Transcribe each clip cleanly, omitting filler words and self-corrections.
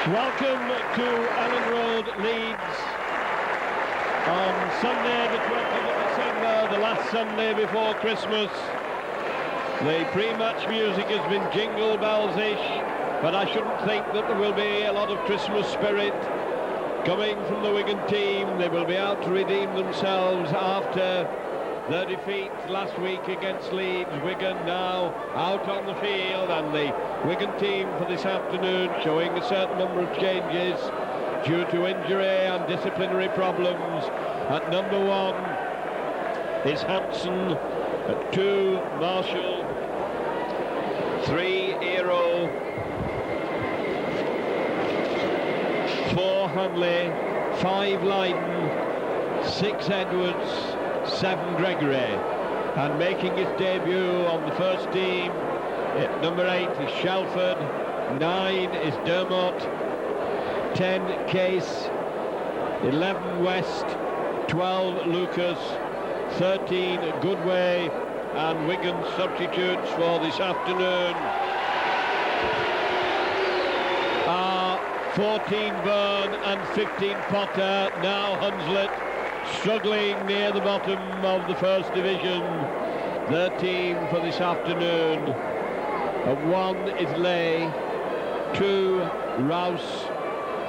Welcome to Ellen Road, Leeds, on Sunday the 20th of December, the last Sunday before Christmas. The pre-match music has been jingle bells-ish, but I shouldn't think that there will be a lot of Christmas spirit coming from the Wigan team. They will be out to redeem themselves after their defeat last week against Leeds. Wigan now out on the field, and the Wigan team for this afternoon showing a certain number of changes due to injury and disciplinary problems. At number 1 is Hansen, at 2 Marshall, 3 Hero, 4 Hanley, 5 Lydon, 6 Edwards, 7 Gregory, and making his debut on the first team at number 8 is Shelford, 9 is Dermot, 10 Case, 11 West, 12 Lucas, 13 Goodway, and Wigan substitutes for this afternoon are 14 Byrne and 15 Potter. Now Hunslet struggling near the bottom of the first division. Their team for this afternoon: at 1 is Lay, 2 Rouse,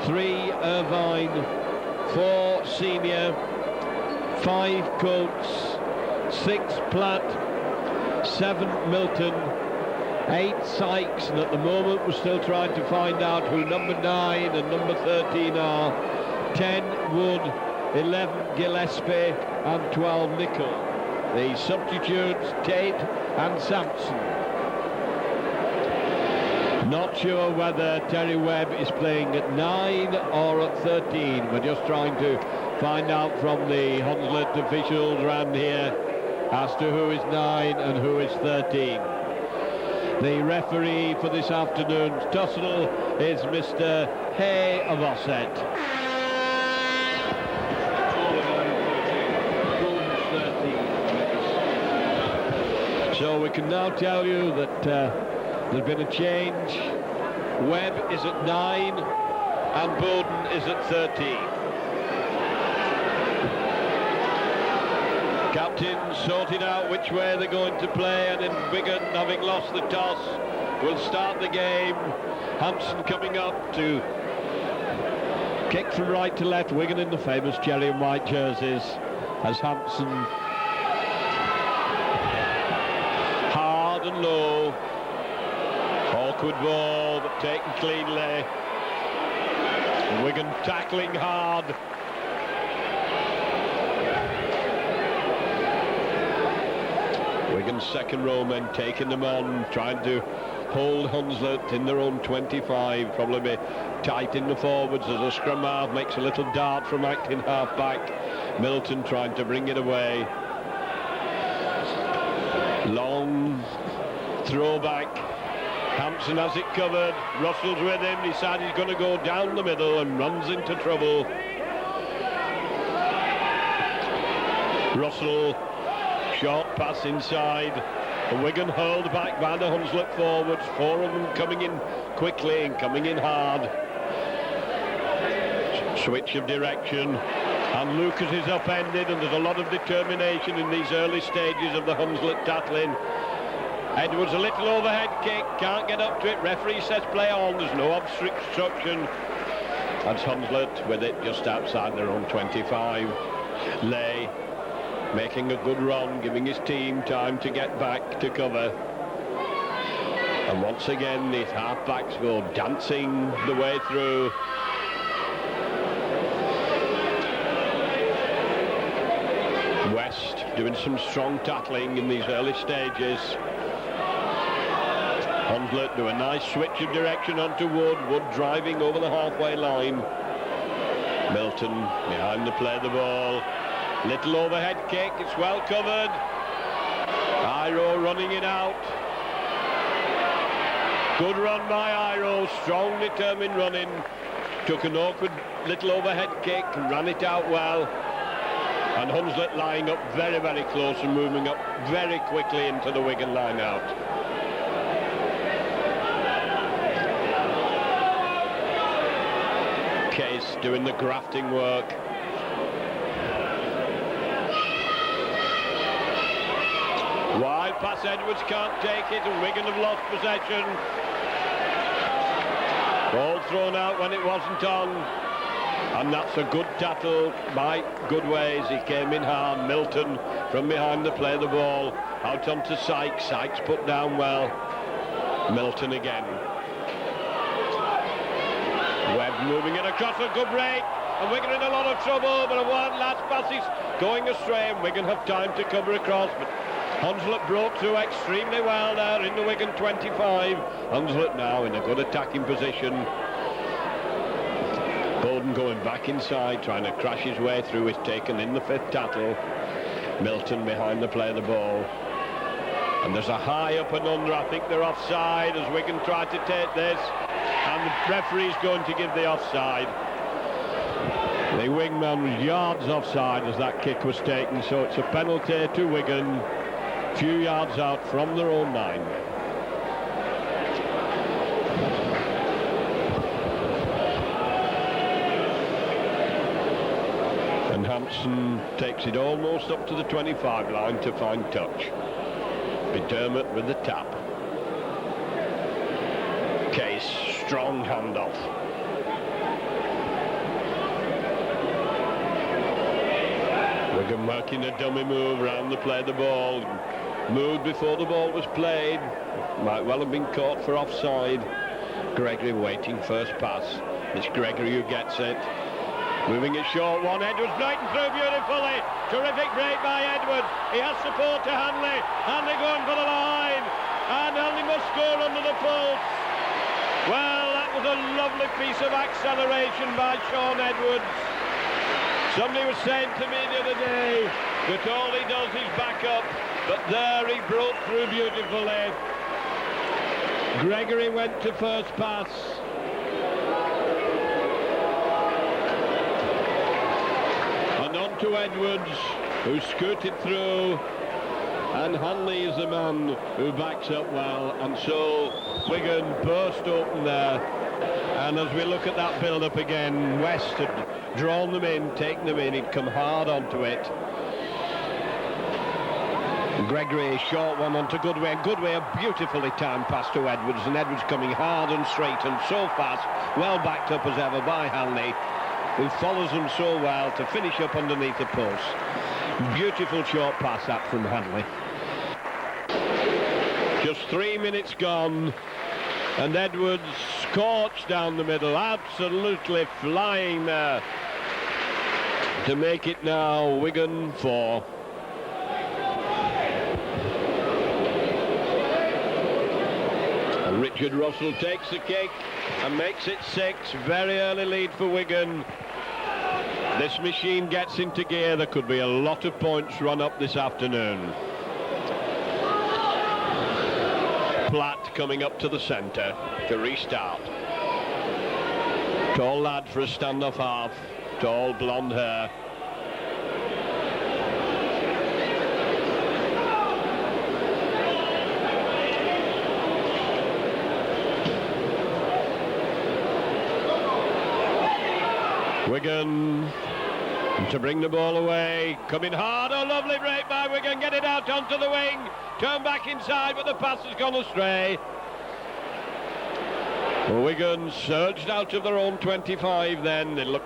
3 Irvine, 4 Senior, 5 Coates, 6 Platt, 7 Milton, 8 Sykes, and at the moment we're still trying to find out who number 9 and number 13 are. 10 Wood, 11 Gillespie, and 12 Nicol. The substitutes Tate and Sampson. Not sure whether Terry Webb is playing at 9 or at 13. We're just trying to find out from the Hunslet officials around here as to who is 9 and who is 13. The referee for this afternoon's tussle is Mr. Hay of Osset. So we can now tell you that there's been a change. Webb is at 9 and Bowden is at 13. Captains sorted out which way they're going to play, and in Wigan, having lost the toss, will start the game. Hampson coming up to kick from right to left. Wigan in the famous cherry and white jerseys as Hampson hard and low. Awkward ball, but taken cleanly. Wigan tackling hard. Wigan's second row men taking them on, trying to hold Hunslet in their own 25, probably be tight in the forwards as a scrum half makes a little dart from acting half back. Milton trying to bring it away. Long throw back. Hampson has it covered. Russell's with him. Decides he's going to go down the middle and runs into trouble. Russell, short pass inside. The Wigan hurled back by the Hunslet forwards. 4 of them coming in quickly and coming in hard. Switch of direction. And Lucas is upended, and there's a lot of determination in these early stages of the Hunslet tackling. Edwards a little overhead kick, can't get up to it. Referee says play on, there's no obstruction. That's Hunslet with it just outside their own 25. Lay making a good run, giving his team time to get back to cover. And once again, these half-backs go dancing the way through. West doing some strong tackling in these early stages. Hunslet do a nice switch of direction onto Wood. Wood driving over the halfway line. Milton behind the play of the ball. Little overhead kick, it's well covered. Iro running it out. Good run by Iro, strong determined running. Took an awkward little overhead kick and ran it out well. And Hunslet lying up very, very close and moving up very quickly into the Wigan line out. Case doing the grafting work. Wide pass, Edwards can't take it, and Wigan have lost possession. Ball thrown out when it wasn't on, and that's a good tackle by Goodways. He came in hard. Milton from behind to play the ball out onto Sykes. Sykes put down well. Milton again. Webb moving it across, a good break, and Wigan in a lot of trouble, but one last pass is going astray, and Wigan have time to cover across, but Hunslet broke through extremely well there in the Wigan 25. Hunslet now in a good attacking position. Bowden going back inside, trying to crash his way through. Is taken in the 5th tackle. Milton behind the play of the ball. And there's a high up and under. I think they're offside as Wigan try to take this. And the referee's going to give the offside. The wingman was yards offside as that kick was taken, so it's a penalty to Wigan. A few yards out from their own 9. And Hampson takes it almost up to the 25 line to find touch. McDermott with the tap. Case, strong handoff. Wigan working a dummy move around the play of the ball. Moved before the ball was played. Might well have been caught for offside. Gregory waiting first pass. It's Gregory who gets it. Moving it short one. Edwards breaking through beautifully. Terrific break by Edwards. He has support to Hanley. Hanley going for the line. And Hanley must score under the post. Well, that was a lovely piece of acceleration by Sean Edwards. Somebody was saying to me the other day that all he does is back up, but there he broke through beautifully. Gregory went to first pass. And on to Edwards, who scooted through. And Hanley is the man who backs up well. And so Wigan burst open there. And as we look at that build-up again, West had drawn them in, taken them in, he'd come hard onto it. Gregory, short one onto Goodway, and Goodway a beautifully timed pass to Edwards, and Edwards coming hard and straight and so fast, well backed up as ever by Hanley, who follows them so well to finish up underneath the post. Beautiful short pass that from Hanley. Just 3 minutes gone, and Edwards scorched down the middle, absolutely flying there to make it now Wigan 4. And Richard Russell takes the kick and makes it 6. Very early lead for Wigan. This machine gets into gear. There could be a lot of points run up this afternoon. Platt coming up to the centre to restart. Tall lad for a standoff half. Tall blonde hair. Wigan to bring the ball away, coming hard. Oh, lovely break by Wigan, get it out onto the wing, turn back inside, but the pass has gone astray. Well, Wigan surged out of their own 25 then. It looks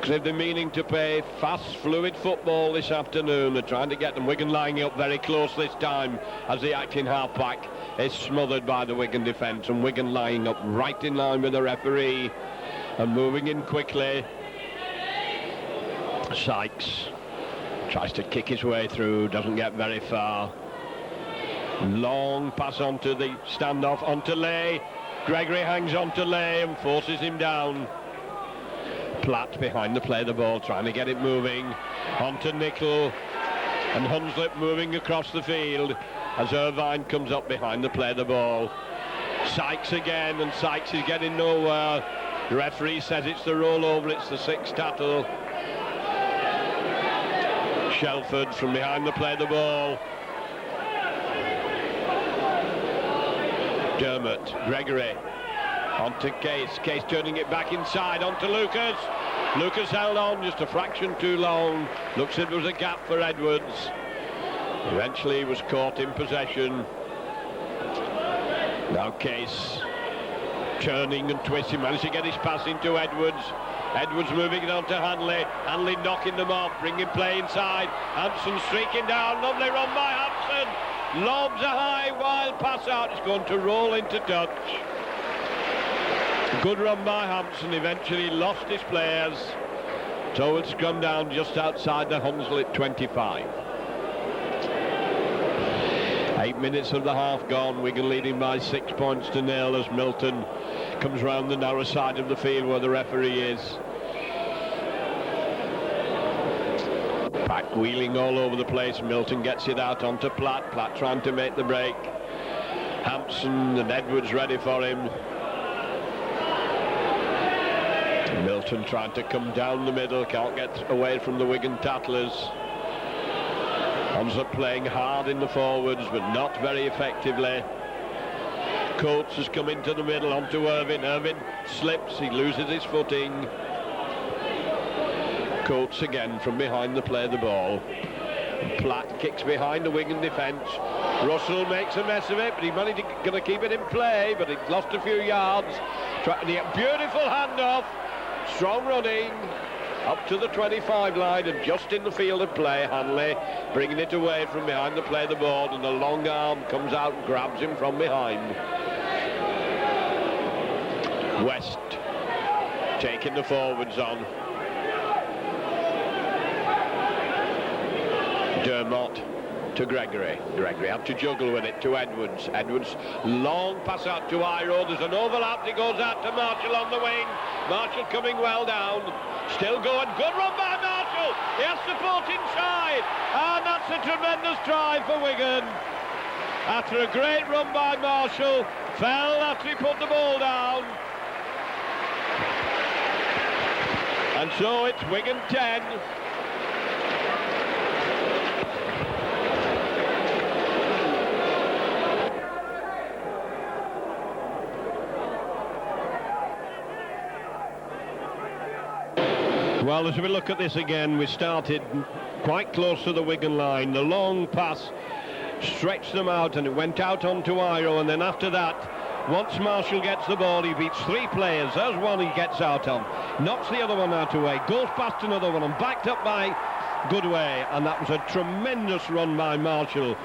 as if they're meaning to play fast, fluid football this afternoon. They're trying to get them. Wigan lining up very close this time as the acting half-back is smothered by the Wigan defence, and Wigan lining up right in line with the referee and moving in quickly. Sykes tries to kick his way through, doesn't get very far. Long pass onto the standoff, onto Lay. Gregory hangs on to Lay and forces him down. Platt behind the play of the ball, trying to get it moving. Onto Nickel, and Hunslet moving across the field as Irvine comes up behind the play of the ball. Sykes again, and Sykes is getting nowhere. The referee says it's the rollover, it's the 6th tackle. Shelford from behind the play of the ball. Dermott, Gregory. On to Case. Case turning it back inside. On to Lucas. Lucas held on just a fraction too long. Looks like there was a gap for Edwards. Eventually he was caught in possession. Now Case turning and twisting. Managed to get his pass into Edwards. Edwards moving it on to Hanley. Hanley knocking them off. Bringing play inside. Hampson streaking down. Lovely run by Hampson. Lobs a high wild pass out. It's going to roll into touch. Good run by Hampson, eventually lost his players. So it's come down just outside the Hunslet 25. 8 minutes of the half gone. Wigan leading by 6 points to 0 as Milton comes round the narrow side of the field where the referee is. Pack wheeling all over the place. Milton gets it out onto Platt. Platt trying to make the break. Hampson and Edwards ready for him. Milton trying to come down the middle, can't get away from the Wigan tattlers. Hunslet playing hard in the forwards, but not very effectively. Coates has come into the middle onto Irvine. Irvine slips, he loses his footing. Coates again from behind the play the ball. Platt kicks behind the Wigan defence. Russell makes a mess of it, but he managed to keep it in play, but he lost a few yards. Beautiful handoff. Strong running up to the 25 line and just in the field of play. Hanley bringing it away from behind the play the board, and the long arm comes out and grabs him from behind. West taking the forwards on. Dermott to Gregory. Gregory had to juggle with it to Edwards. Edwards, long pass out to Iro. There's an overlap. It goes out to Marshall on the wing. Marshall coming well down. Still going. Good run by Marshall. He has support inside. And that's a tremendous try for Wigan. After a great run by Marshall. Fell after he put the ball down. And so it's Wigan 10. Well, as we look at this again, we started quite close to the Wigan line. The long pass stretched them out and it went out onto Iro, and then after that, once Marshall gets the ball, he beats three players. There's one he gets out on, knocks the other one out of the way, goes past another one and backed up by Goodway, and that was a tremendous run by Marshall,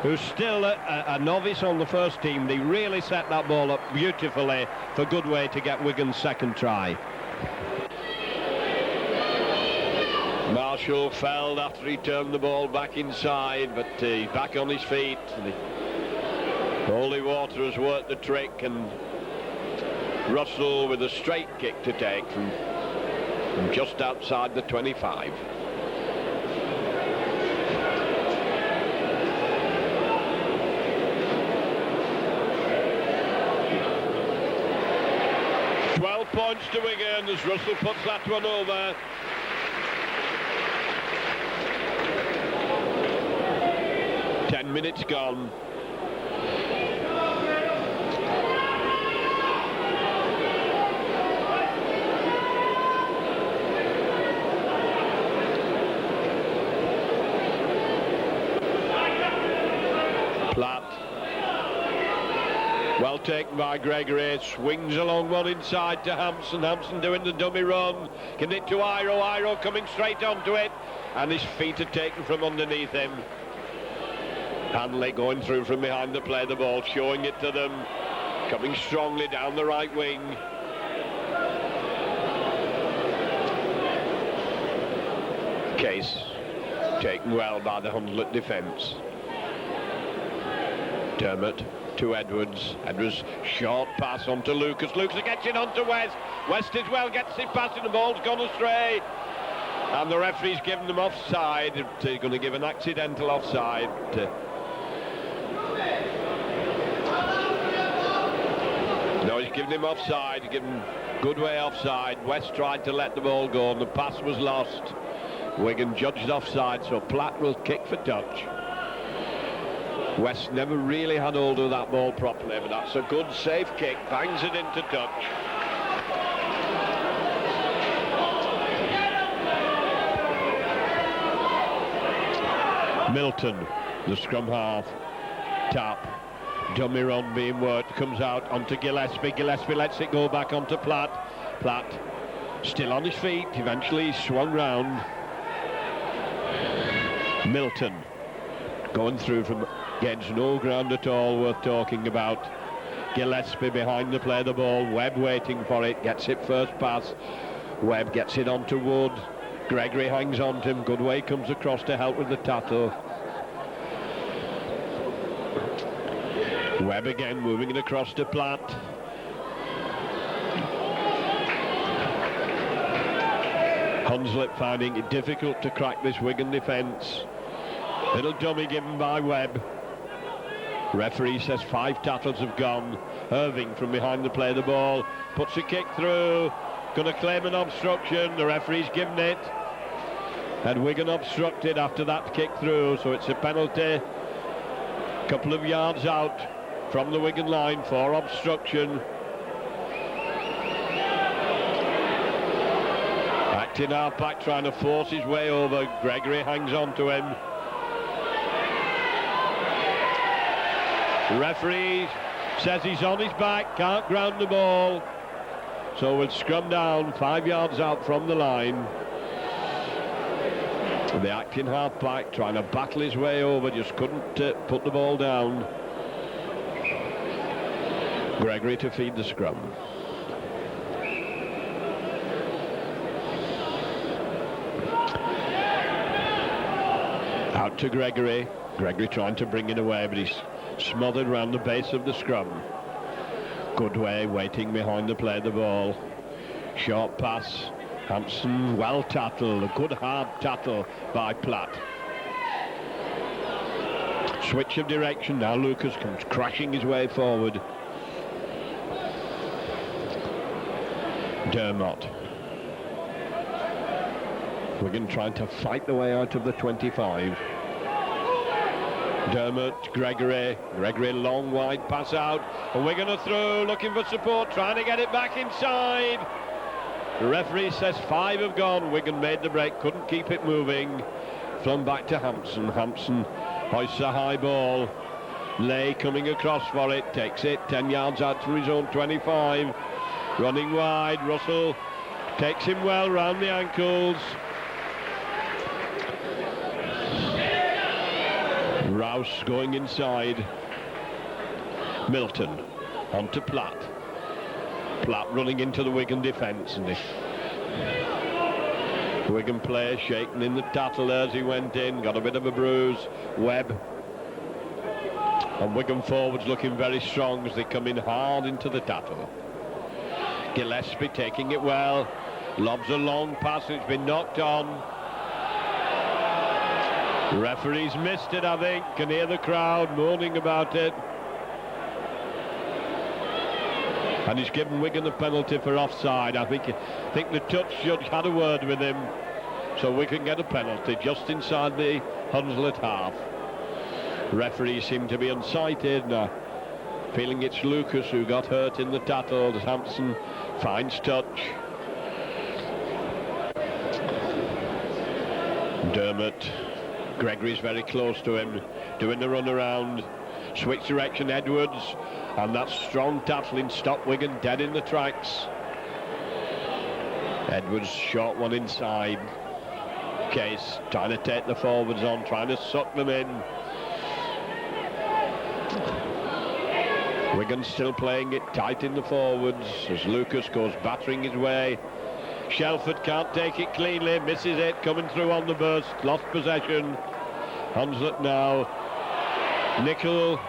who's still a novice on the first team. They really set that ball up beautifully for Goodway to get Wigan's second try. Marshall fell after he turned the ball back inside, but he's back on his feet. The holy water has worked the trick, and Russell with a straight kick to take from just outside the 25. Points to Wigan as Russell puts that one over. Ten minutes gone. Platt. Well taken by Gregory, swings along one inside to Hampson. Hampson doing the dummy run, can it to Iro. Iro coming straight onto it, and his feet are taken from underneath him. Hanley going through from behind to play the ball, showing it to them, coming strongly down the right wing. Case taken well by the Hunslet defence. Dermott to Edwards. Edwards short pass on to Lucas. Lucas gets it on to West. West as well gets it past and the ball's gone astray. And the referee's given them offside. They're going to give an accidental offside. No, he's given him offside. He's given Goodway offside. West tried to let the ball go and the pass was lost. Wigan judged offside, so Platt will kick for touch. West never really had hold of that ball properly, but that's a good safe kick, bangs it into touch. Milton, the scrum half, tap, dummy run being worked, comes out onto Gillespie. Gillespie lets it go back onto Platt. Platt still on his feet, eventually swung round. Milton going through from against no ground at all worth talking about. Gillespie behind the play, the ball, Webb waiting for it, gets it first pass. Webb gets it onto Wood. Gregory hangs on to him. Goodway comes across to help with the tackle. Webb again moving it across to Platt. Hunslet finding it difficult to crack this Wigan defence. Little dummy given by Webb. Referee says 5 tackles have gone. Irving from behind the play, the ball, puts a kick through, going to claim an obstruction. The referee's given it, and Wigan obstructed after that kick through, so it's a penalty. Couple of yards out from the Wigan line for obstruction. Acting half-back trying to force his way over. Gregory hangs on to him. The referee says he's on his back, can't ground the ball, so we'll scrum down 5 yards out from the line. The acting half-back trying to battle his way over, just couldn't put the ball down. Gregory to feed the scrum. Out to Gregory. Gregory trying to bring it away, but he's smothered round the base of the scrum. Goodway waiting behind the play, the ball. Short pass. Hampson well tattled, a good hard tattle by Platt. Switch of direction, now Lucas comes crashing his way forward. Dermot. Wigan trying to fight the way out of the 25. Dermot, Gregory, long wide pass out, and Wigan are through, looking for support, trying to get it back inside. The referee says 5 have gone. Wigan made the break, couldn't keep it moving. Flung back to Hampson. Hampson hoists a high ball. Lay coming across for it, takes it 10 yards out to his own 25. Running wide, Russell takes him well round the ankles. Rouse going inside. Milton onto Platt. Platt running into the Wigan defence, and the Wigan player shaking in the tattle as he went in, got a bit of a bruise. Webb and Wigan forwards looking very strong as they come in hard into the tattle. Gillespie taking it well, lobs a long pass, it's been knocked on. The referee's missed it, I think. Can hear the crowd moaning about it. And he's given Wigan a penalty for offside. I think the touch judge had a word with him, so Wigan get a penalty just inside the Hunslet half. Referees seem to be unsighted now, feeling it's Lucas who got hurt in the tattle. Hampson finds touch. Dermot, Gregory's very close to him, doing the run around. Switch direction, Edwards, and that strong tackling stopped Wigan dead in the tracks. Edwards short one inside. Case trying to take the forwards on, trying to suck them in. Wigan still playing it tight in the forwards as Lucas goes battering his way. Shelford can't take it cleanly, misses it, coming through on the burst, lost possession. Hunslet now. Nickel,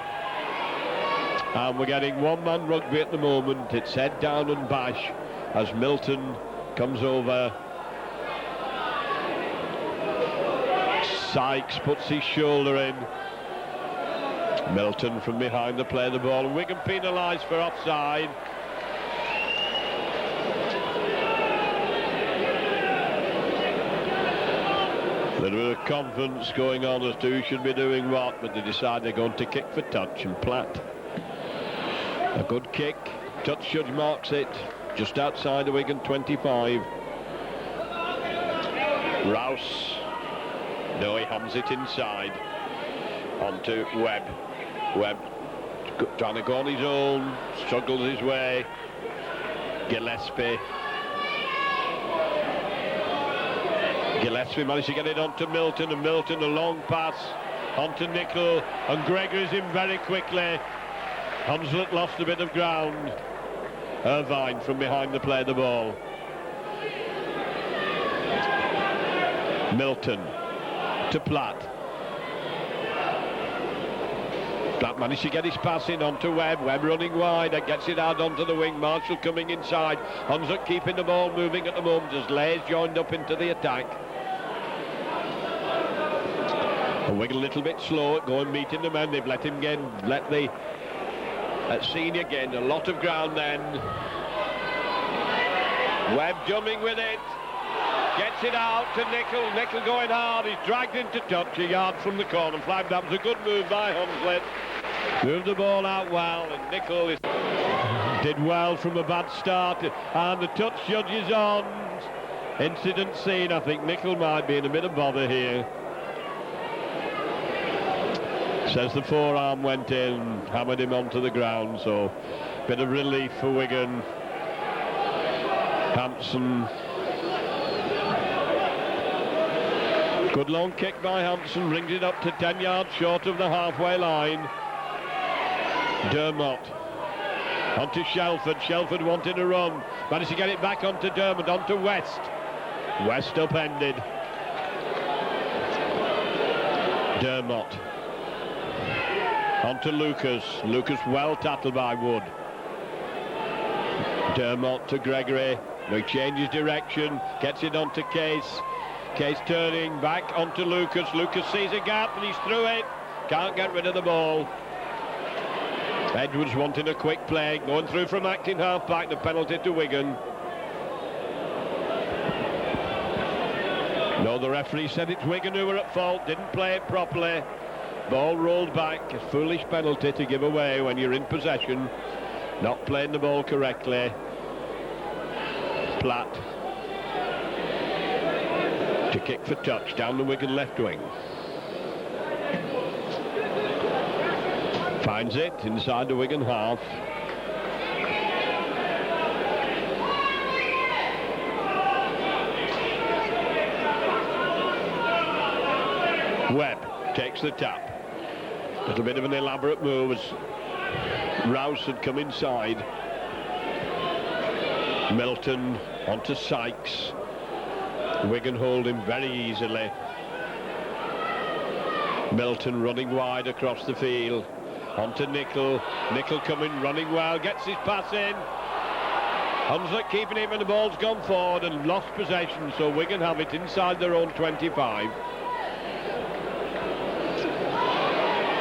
and we're getting one-man rugby at the moment. It's head down and bash as Milton comes over. Sykes puts his shoulder in. Milton from behind the play the ball. Wigan penalised for offside. A little bit of confidence going on as to who should be doing what, but they decide they're going to kick for touch, and Platt. A good kick. Touch judge marks it just outside the Wigan 25. Rouse. No, he hums it inside. Onto Webb. Webb trying to go on his own, struggles his way. Gillespie managed to get it onto Milton, and Milton a long pass onto Nicol, and Gregory's in very quickly. Hunslet lost a bit of ground. Irvine from behind the play the ball. Milton to Platt. Platt managed to get his pass in onto Webb. Webb running wide and gets it out onto the wing. Marshall coming inside. Hunslet keeping the ball moving at the moment as Lay's joined up into the attack. And Wigan a little bit slow at going meeting the men. They've let the senior gain a lot of ground then. Webb jumping with it. Gets it out to Nicol. Nicol going hard. He's dragged into touch a yard from the corner flag. That was a good move by Hunslet. Moved the ball out well, and Nicol did well from a bad start. And the touch judge is on. Incident scene. I think Nicol might be in a bit of bother here. Says the forearm went in, hammered him onto the ground, so bit of relief for Wigan. Hampson. Good long kick by Hampson, brings it up to 10 yards short of the halfway line. Dermott onto Shelford. Shelford wanting a run, managed to get it back onto Dermott, onto West. West upended. Dermott onto Lucas. Lucas well tackled by Wood. Dermott to Gregory. He changes direction, gets it onto Case. Case turning back onto Lucas. Lucas sees a gap and he's through it. Can't get rid of the ball. Edwards wanting a quick play, going through from acting half-back. The penalty to Wigan. No, the referee said it's Wigan who were at fault. Didn't play it properly. Ball rolled back. A foolish penalty to give away when you're in possession. Not playing the ball correctly. Platt to kick for touch down the Wigan left wing. Finds it inside the Wigan half. Webb takes the tap. A little bit of an elaborate move as Rouse had come inside. Milton onto Sykes. Wigan hold him very easily. Milton running wide across the field. Onto Nicol. Nicol coming, running well, gets his pass in. Hunslet keeping him and the ball's gone forward and lost possession, so Wigan have it inside their own 25.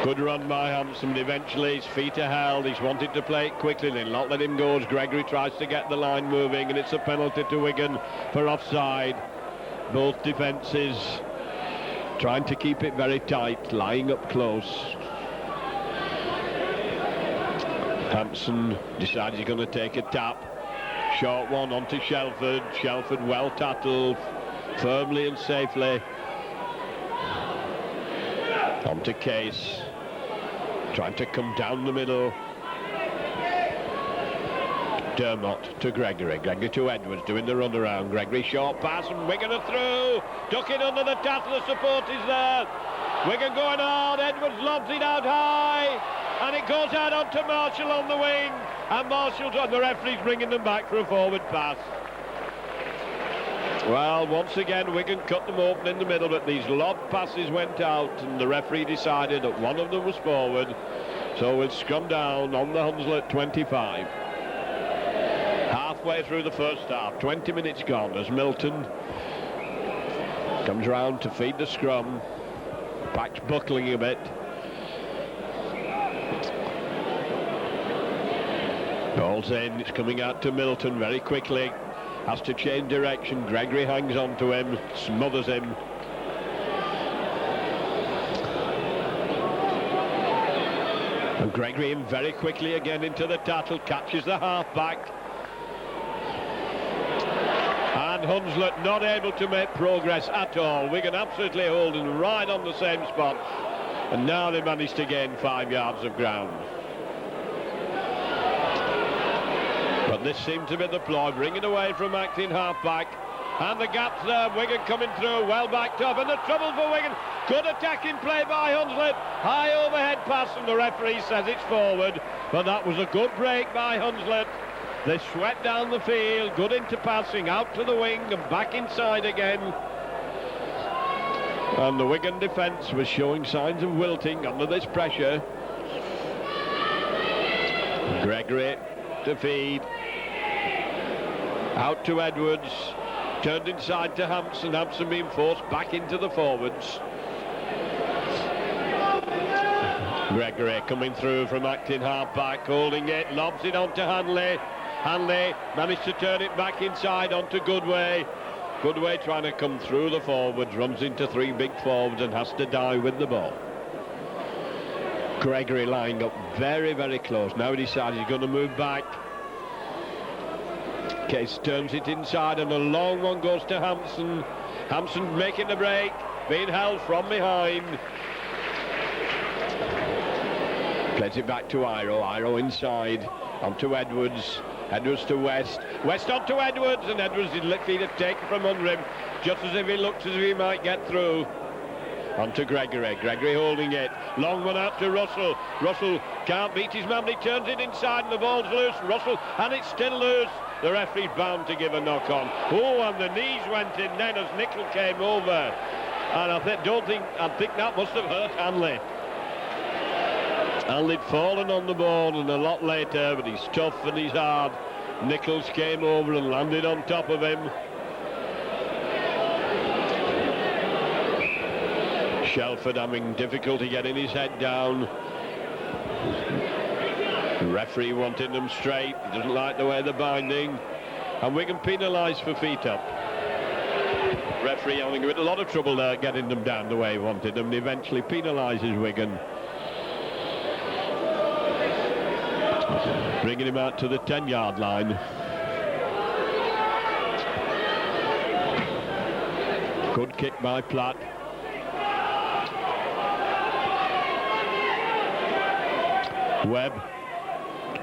Good run by Hampson. Eventually his feet are held. He's wanted to play it quickly. They'll not let him go as Gregory tries to get the line moving, and it's a penalty to Wigan for offside. Both defences trying to keep it very tight, lying up close. Hampson decides he's going to take a tap. Short one onto Shelford. Shelford well tackled, firmly and safely. Onto Case. Trying to come down the middle. Dermott to Gregory. Gregory to Edwards doing the run around. Gregory short pass and Wigan are through. Ducking under the tackle. The support is there. Wigan going hard. Edwards lobs it out high. And it goes out onto Marshall on the wing. And Marshall's on. The referee's bringing them back for a forward pass. Well, once again, Wigan cut them open in the middle, but these lob passes went out, and the referee decided that one of them was forward. So we'll scrum down on the Hunslet 25. Halfway through the first half, 20 minutes gone, as Milton comes round to feed the scrum. Back's buckling a bit. Ball's in, it's coming out to Milton very quickly. Has to change direction. Gregory hangs on to him, smothers him. And Gregory in very quickly again into the tackle, catches the half-back. And Hunslet not able to make progress at all. Wigan absolutely holding right on the same spot. And now they managed to gain 5 yards of ground. But this seemed to be the ploy, bringing away from acting half-back. And the gap's there, Wigan coming through, well backed up, and the trouble for Wigan. Good attacking play by Hunslet. High overhead pass, and the referee says it's forward. But that was a good break by Hunslet. They swept down the field, good into passing, out to the wing and back inside again. And the Wigan defence was showing signs of wilting under this pressure. Gregory to feed. Out to Edwards. Turned inside to Hampson. Hampson being forced back into the forwards. Gregory coming through from acting half-back, holding it, lobs it onto Hanley. Hanley managed to turn it back inside onto Goodway. Goodway trying to come through the forwards, runs into 3 big forwards and has to die with the ball. Gregory lying up very, very close. Now he decides he's going to move back. Case turns it inside and a long one goes to Hampson. Hampson making the break, being held from behind. Plays it back to Iro. Iro inside onto Edwards. Edwards to West. West onto Edwards, and Edwards is literally taken from under him, just as if he looks as if he might get through. Onto Gregory. Gregory holding it. Long one out to Russell. Russell can't beat his man. He turns it inside and the ball's loose. Russell, and it's still loose. The referee's bound to give a knock on. Oh, and the knees went in then as Nicol came over. And I think that must have hurt Hanley. Hanley'd fallen on the ball and a lot later, but he's tough and he's hard. Nichols came over and landed on top of him. Shelford having difficulty getting his head down. The referee wanting them straight. He doesn't like the way they're binding. And Wigan penalised for feet up. Referee having a lot of trouble there getting them down the way he wanted them, and eventually penalises Wigan. Bringing him out to the 10-yard line. Good kick by Platt. Webb,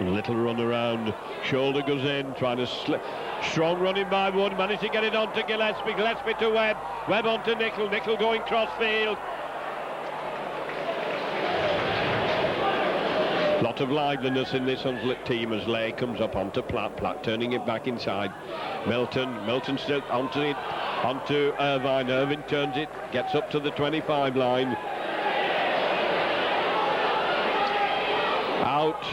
a little run around, shoulder goes in, trying to slip. Strong running by Wood, managed to get it on to Gillespie. Gillespie to Webb. Webb on to Nicol. Nicol going cross field. Lot of liveliness in this Hunslet team as Lay comes up onto Platt. Platt turning it back inside. Milton still onto Irvine. Irvine turns it, gets up to the 25 line. Out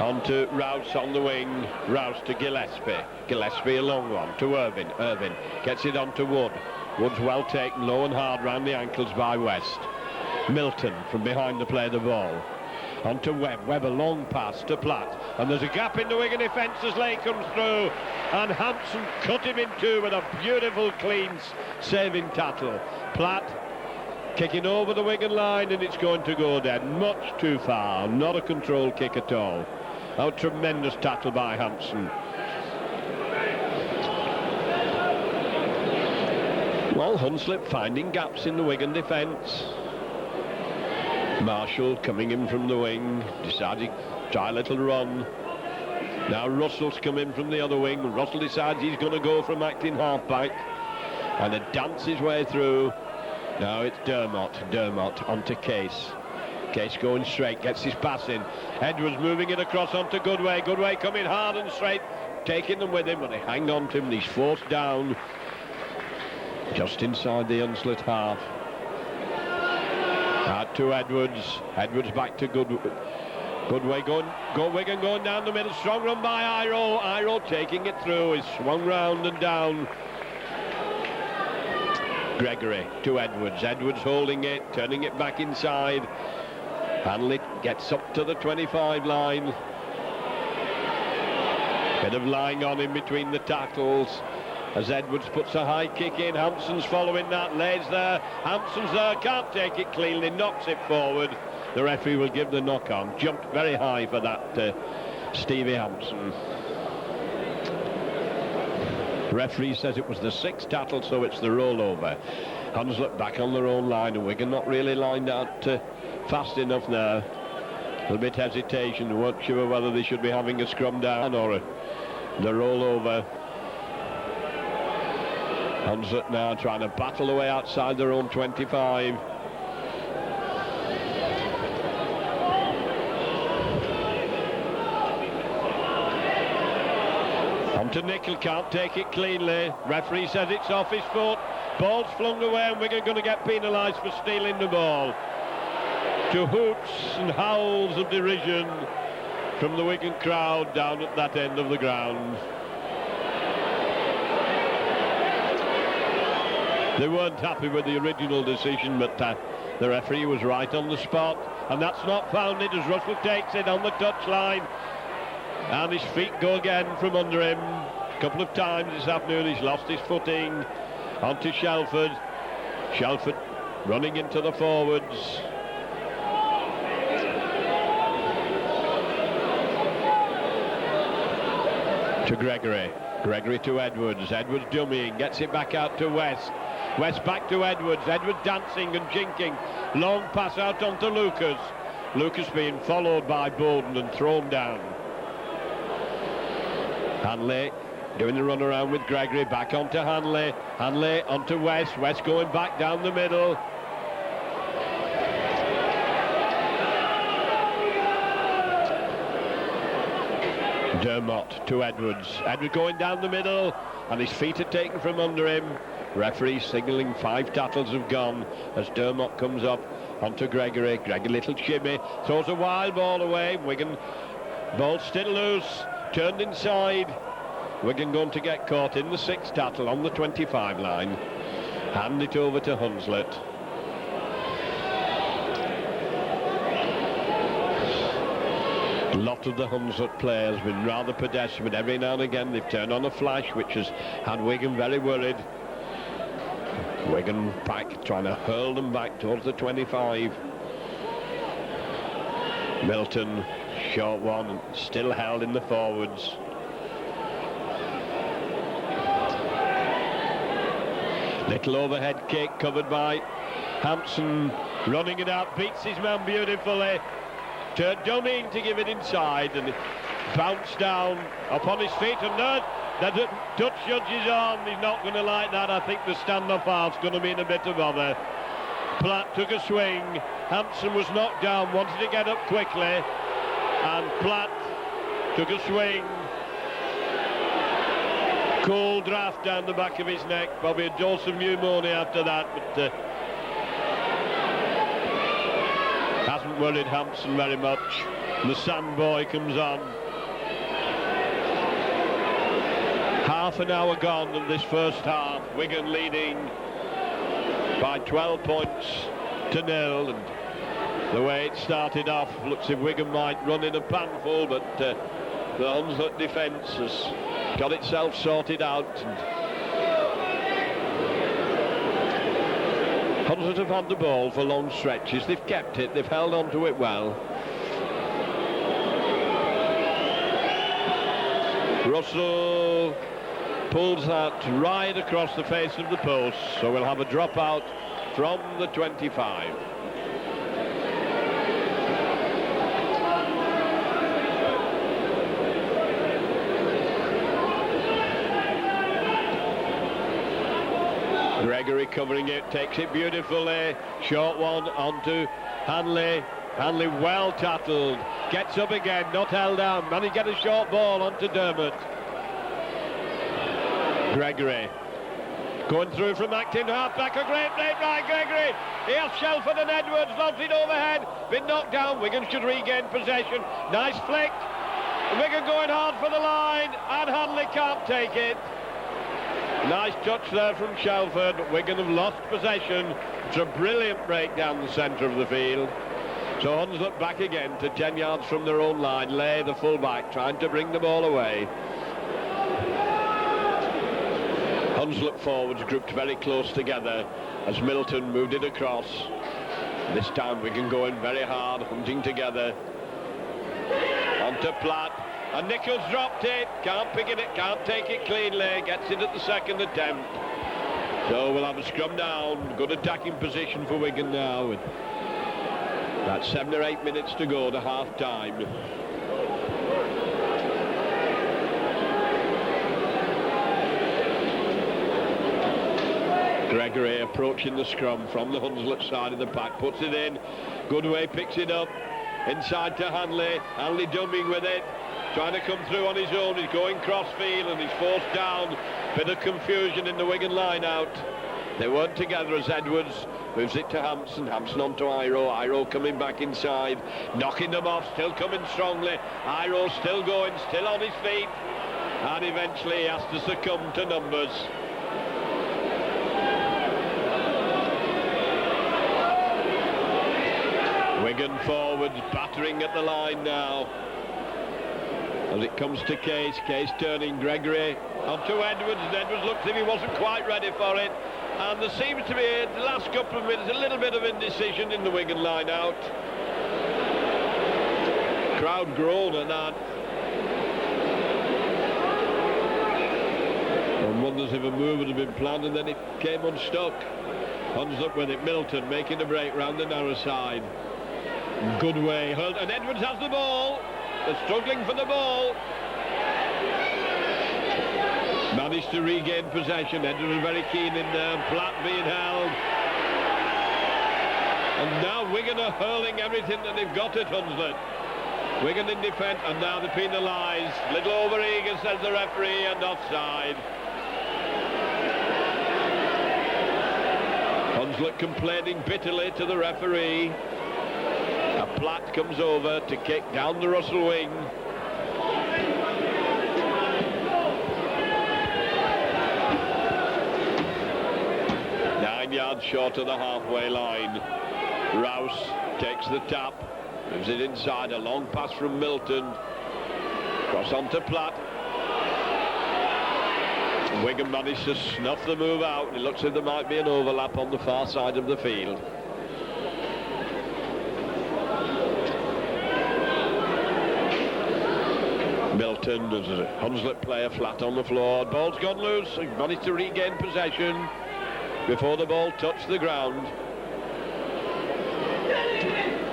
onto Rouse on the wing. Rouse to Gillespie. Gillespie a long one to Irvine. Irvine gets it onto Wood. Wood's well taken, low and hard round the ankles by West. Milton from behind to play the ball. Onto Webb. Webb a long pass to Platt. And there's a gap in the Wigan defence as Lay comes through. And Hampson cut him in two with a beautiful clean saving tackle. Platt kicking over the Wigan line, and it's going to go dead. Much too far. Not a control kick at all. A tremendous tackle by Hampson. Well, Hunslet finding gaps in the Wigan defence. Marshall coming in from the wing, deciding to try a little run. Now Russell's come in from the other wing. Russell decides he's going to go from acting half-back and to dance his way through. Now it's Dermot onto Case. Case going straight, gets his pass in. Edwards moving it across onto Goodway. Goodway coming hard and straight, taking them with him, but they hang on to him and he's forced down just inside the Hunslet half. Out to Edwards. Edwards back to Goodway. Wigan going down the middle. Strong run by Iro. Iro taking it through. He's swung round and down. Gregory to Edwards. Edwards holding it, turning it back inside. Hanley gets up to the 25 line. Bit of lying on in between the tackles. as Edwards puts a high kick in. Hampson's following that, lays there, Hampson's there, can't take it cleanly, knocks it forward. The referee will give the knock on. Jumped very high for that, Stevie Hampson. The referee says it was the sixth tattle, so it's the rollover. Hunslet back on their own line, and Wigan not really lined out fast enough now. A little bit hesitation, they weren't sure whether they should be having a scrum down or the rollover. Hunslet now trying to battle away outside their own 25. On to Nickel, can't take it cleanly. Referee says it's off his foot. Ball's flung away, and Wigan going to get penalised for stealing the ball. To hoots and howls of derision from the Wigan crowd down at that end of the ground. They weren't happy with the original decision, but the referee was right on the spot, and that's not founded as Russell takes it on the touchline, and his feet go again from under him. A couple of times this afternoon he's lost his footing. Onto Shelford. Shelford running into the forwards. To Gregory. Gregory to Edwards. Edwards dummying, gets it back out to West. West back to Edwards. Edwards dancing and jinking. Long pass out onto Lucas. Lucas being followed by Bowden and thrown down. Hanley doing the run around with Gregory, back onto Hanley. Hanley onto West. West going back down the middle. Dermott to Edwards. Edwards going down the middle, and his feet are taken from under him. Referee signalling 5 tackles have gone as Dermott comes up onto Gregory. Gregory little shimmy, throws a wild ball away. Wigan ball still loose, turned inside. Wigan going to get caught in the 6th tackle on the 25 line. Hand it over to Hunslet. A lot of the Hunslet players have been rather pedestrian, but every now and again they've turned on a flash which has had Wigan very worried. Wigan back, trying to hurl them back towards the 25. Milton, short one, still held in the forwards. Little overhead kick covered by Hampson, running it out, beats his man beautifully. Turned Dunning to give it inside, and it bounced down upon his feet, and the Dutch judge is on. He's not going to like that. I think the stand-off half's going to be in a bit of bother. Platt took a swing. Hampson was knocked down, wanted to get up quickly, and Platt took a swing. Cold draft down the back of his neck. Probably a dose of pneumonia after that, but hasn't worried Hampson very much. The Sandboy comes on. Half an hour gone in this first half. Wigan leading by 12 points to 0, and the way it started off looks as if Wigan might run in a panful, but the Hunslet defence has got itself sorted out. And Hunslet have had the ball for long stretches. They've kept it, they've held on to it well. Russell pulls that right across the face of the post, so we'll have a dropout from the 25. Gregory covering it, takes it beautifully. Short one onto Hanley. Hanley well tattled, gets up again, not held down. Managed to get a short ball onto Dermott. Gregory going through from Acton, half back, a great play by Gregory. Here's Shelford and Edwards, lobs it overhead, been knocked down. Wigan should regain possession. Nice flick. Wigan going hard for the line, and Hanley can't take it. Nice touch there from Shelford. Wigan have lost possession. It's a brilliant break down the centre of the field. So Hunslet back again to 10 yards from their own line. Lay, the full-back, trying to bring the ball away. Hunslet forwards grouped very close together as Milton moved it across. This time Wigan going very hard, hunting together. Onto Platt, and Nichols dropped it, can't pick it, can't take it cleanly, gets it at the second attempt. So we'll have a scrum down, good attacking position for Wigan now, with about 7 or 8 minutes to go to half time. Gregory approaching the scrum from the Hunslet side of the pack, puts it in, Goodway picks it up, inside to Hanley, Hanley dumbing with it, trying to come through on his own, he's going cross-field and he's forced down, bit of confusion in the Wigan line-out. They weren't together as Edwards moves it to Hampson, Hampson onto Iro coming back inside, knocking them off, still coming strongly, Iro still going, still on his feet, and eventually he has to succumb to numbers. Wigan forwards battering at the line now. As it comes to Case turning Gregory onto Edwards, and Edwards looks as if he wasn't quite ready for it. And there seems to be, the last couple of minutes, a little bit of indecision in the Wigan line out. Crowd groan at that. One wonders if a move would have been planned and then it came unstuck. Hunslet with it, Milton making a break round the narrow side. Goodway hurled, and Edwards has the ball. They're struggling for the ball. Managed to regain possession. Edwards was very keen in there. Platt being held. And now Wigan are hurling everything that they've got at Hunslet. Wigan in defence, and now they're penalised. Little over-eager, says the referee, and offside. Hunslet complaining bitterly to the referee. A Platt comes over to kick down the Russell wing. Yards short of the halfway line. Rouse takes the tap, moves it inside, a long pass from Milton, cross onto Platt. Wigan managed to snuff the move out. It looks as if there might be an overlap on the far side of the field. Milton, as a Hunslet player, flat on the floor. Ball's gone loose. He managed to regain possession before the ball touched the ground.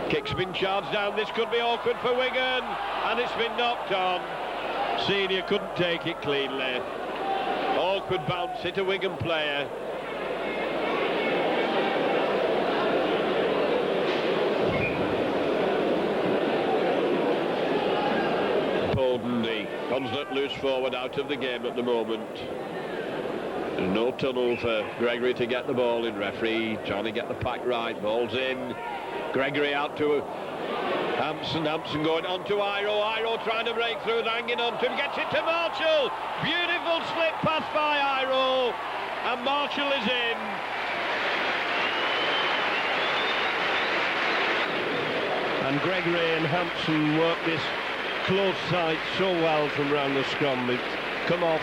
Kick's been charged down. This could be awkward for Wigan, and it's been knocked on. Senior couldn't take it cleanly. Awkward bounce, hit a Wigan player. Bowden, the Hunslet loose forward, out of the game at the moment. There's no tunnel for Gregory to get the ball in. Referee trying to get the pack right. Ball's in. Gregory out to Hampson. Hampson going on to Iro trying to break through, hanging on to him. Gets it to Marshall. Beautiful slip pass by Iro. And Marshall is in. And Gregory and Hampson work this close side so well from round the scrum. It's come off.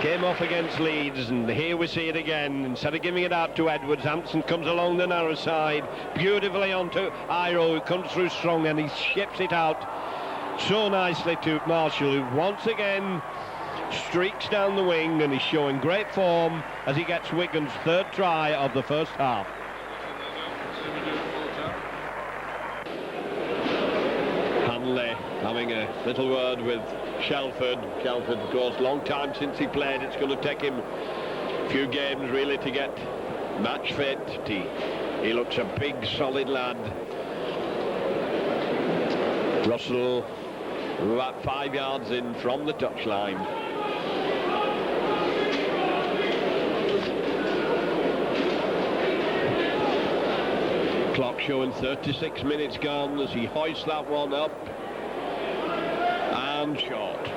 Came off against Leeds, and here we see it again. Instead of giving it out to Edwards, Hampson comes along the narrow side, beautifully onto Iro, who comes through strong, and he ships it out so nicely to Marshall, who once again streaks down the wing, and he's showing great form as he gets Wigan's third try of the first half. Hanley having a little word with Shelford. Shelford, of course, long time since he played. It's going to take him a few games really to get match fit. He looks a big, solid lad. Russell about 5 yards in from the touchline. Clock showing 36 minutes gone as he hoists that one up. And short.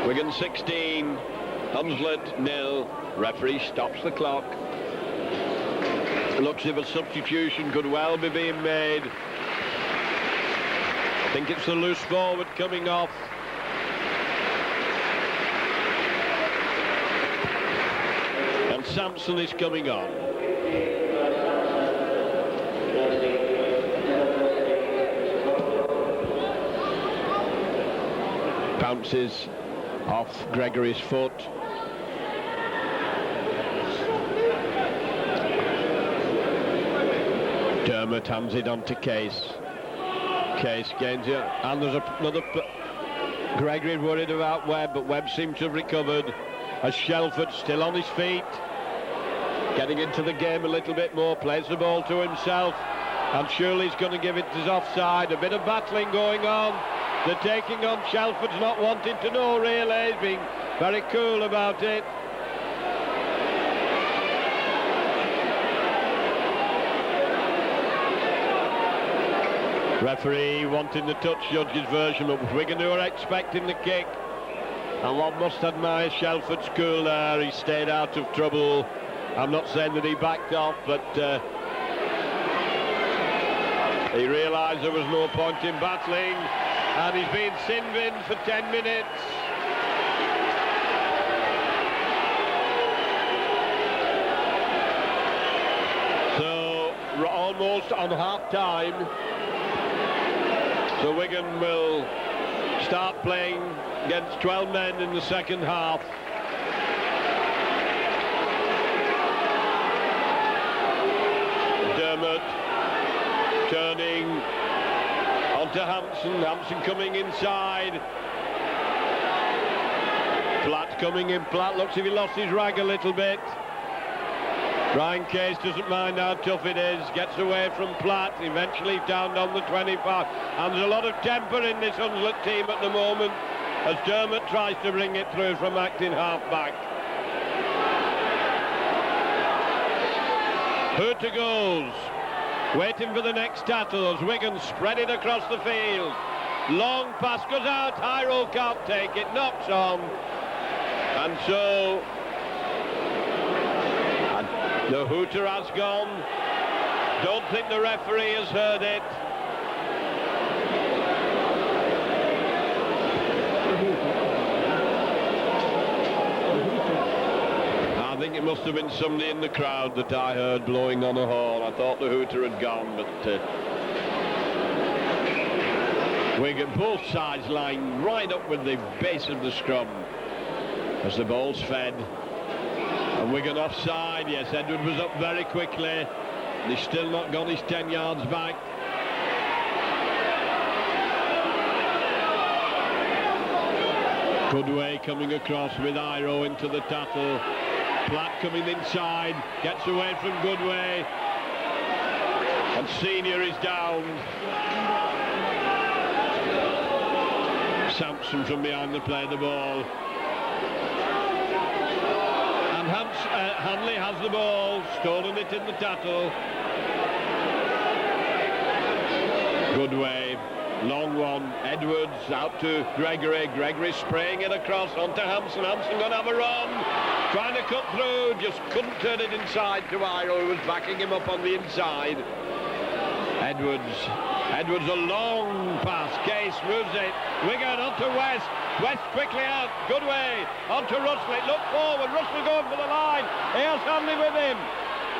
Wigan 16, Hunslet 0. Referee stops the clock. Looks as if a substitution could well be being made. I think it's the loose forward coming off. And Sampson is coming on. Bounces off Gregory's foot. Dermot hands it on to Case. Case gains it, and there's another. Gregory worried about Webb, but Webb seemed to have recovered. As Shelford still on his feet, getting into the game a little bit more, plays the ball to himself, and Shirley's going to give it his offside. A bit of battling going on. They're taking on. Shelford's not wanting to know really. He's being very cool about it. Referee wanting the touch, judge's version, but Wigan who are expecting the kick. And one must admire Shelford's cool there. He stayed out of trouble. I'm not saying that he backed off, but he realised there was no point in battling, and he's been sin-binned for 10 minutes. So we're almost on half-time. So Wigan will start playing against 12 men in the second half. Dermot turning onto Hampson. Hampson coming inside. Platt coming in. Platt looks as if he lost his rag a little bit. Ryan Case doesn't mind how tough it is, gets away from Platt, eventually down on the 25. And there's a lot of temper in this Hunslet team at the moment, as Dermot tries to bring it through from acting half-back. Hooter goes, waiting for the next tackle as Wigan spread it across the field. Long pass goes out, Hyro can't take it, knocks on. And so the hooter has gone. Don't think the referee has heard it. I think it must have been somebody in the crowd that I heard blowing on a horn. I thought the hooter had gone, but Wigan, both sides lying right up with the base of the scrum as the ball's fed. And Wigan offside. Yes, Edward was up very quickly, and he's still not gone his 10 yards back. Goodway coming across with Iro into the tackle. Platt coming inside, gets away from Goodway, and Senior is down. Sampson from behind the play the ball. Hanley has the ball, stolen it in the tackle. Goodway, long one. Edwards out to Gregory. Gregory spraying it across onto Hampson. Hampson going to have a run, trying to cut through, just couldn't turn it inside to Iro, who was backing him up on the inside. Edwards a long pass. Case moves it. Wigan onto West. West quickly out. Goodway onto Russell. Look forward. Russell going for the line. Here's Hanley with him.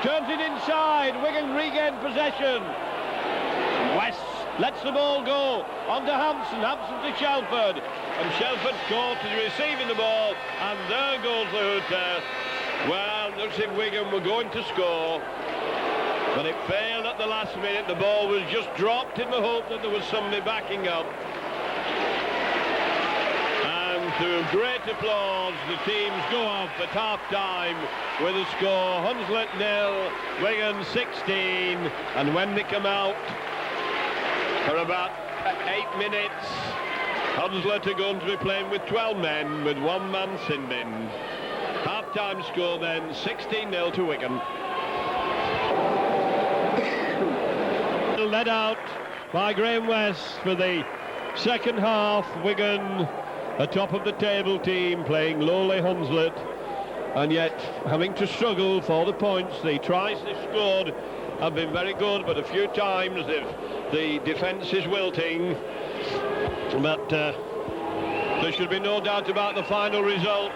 Turns it inside. Wigan regain possession. West lets the ball go. Onto Hampson. Hampson to Shelford. And Shelford caught is receiving the ball. And there goes the hooter. Well, looks as if Wigan were going to score, but it failed at the last minute. The ball was just dropped in the hope that there was somebody backing up. And to great applause, the teams go off at half-time with a score: Hunslet 0, Wigan 16. And when they come out for about 8 minutes, Hunslet are going to be playing with 12 men with one man sin-binned. Half-time score then 16-0 to Wigan. Led out by Graham West for the second half. Wigan, a top of the table team, playing lowly Hunslet, and yet having to struggle for the points. The tries they've scored have been very good, but a few times the defence is wilting. But there should be no doubt about the final result.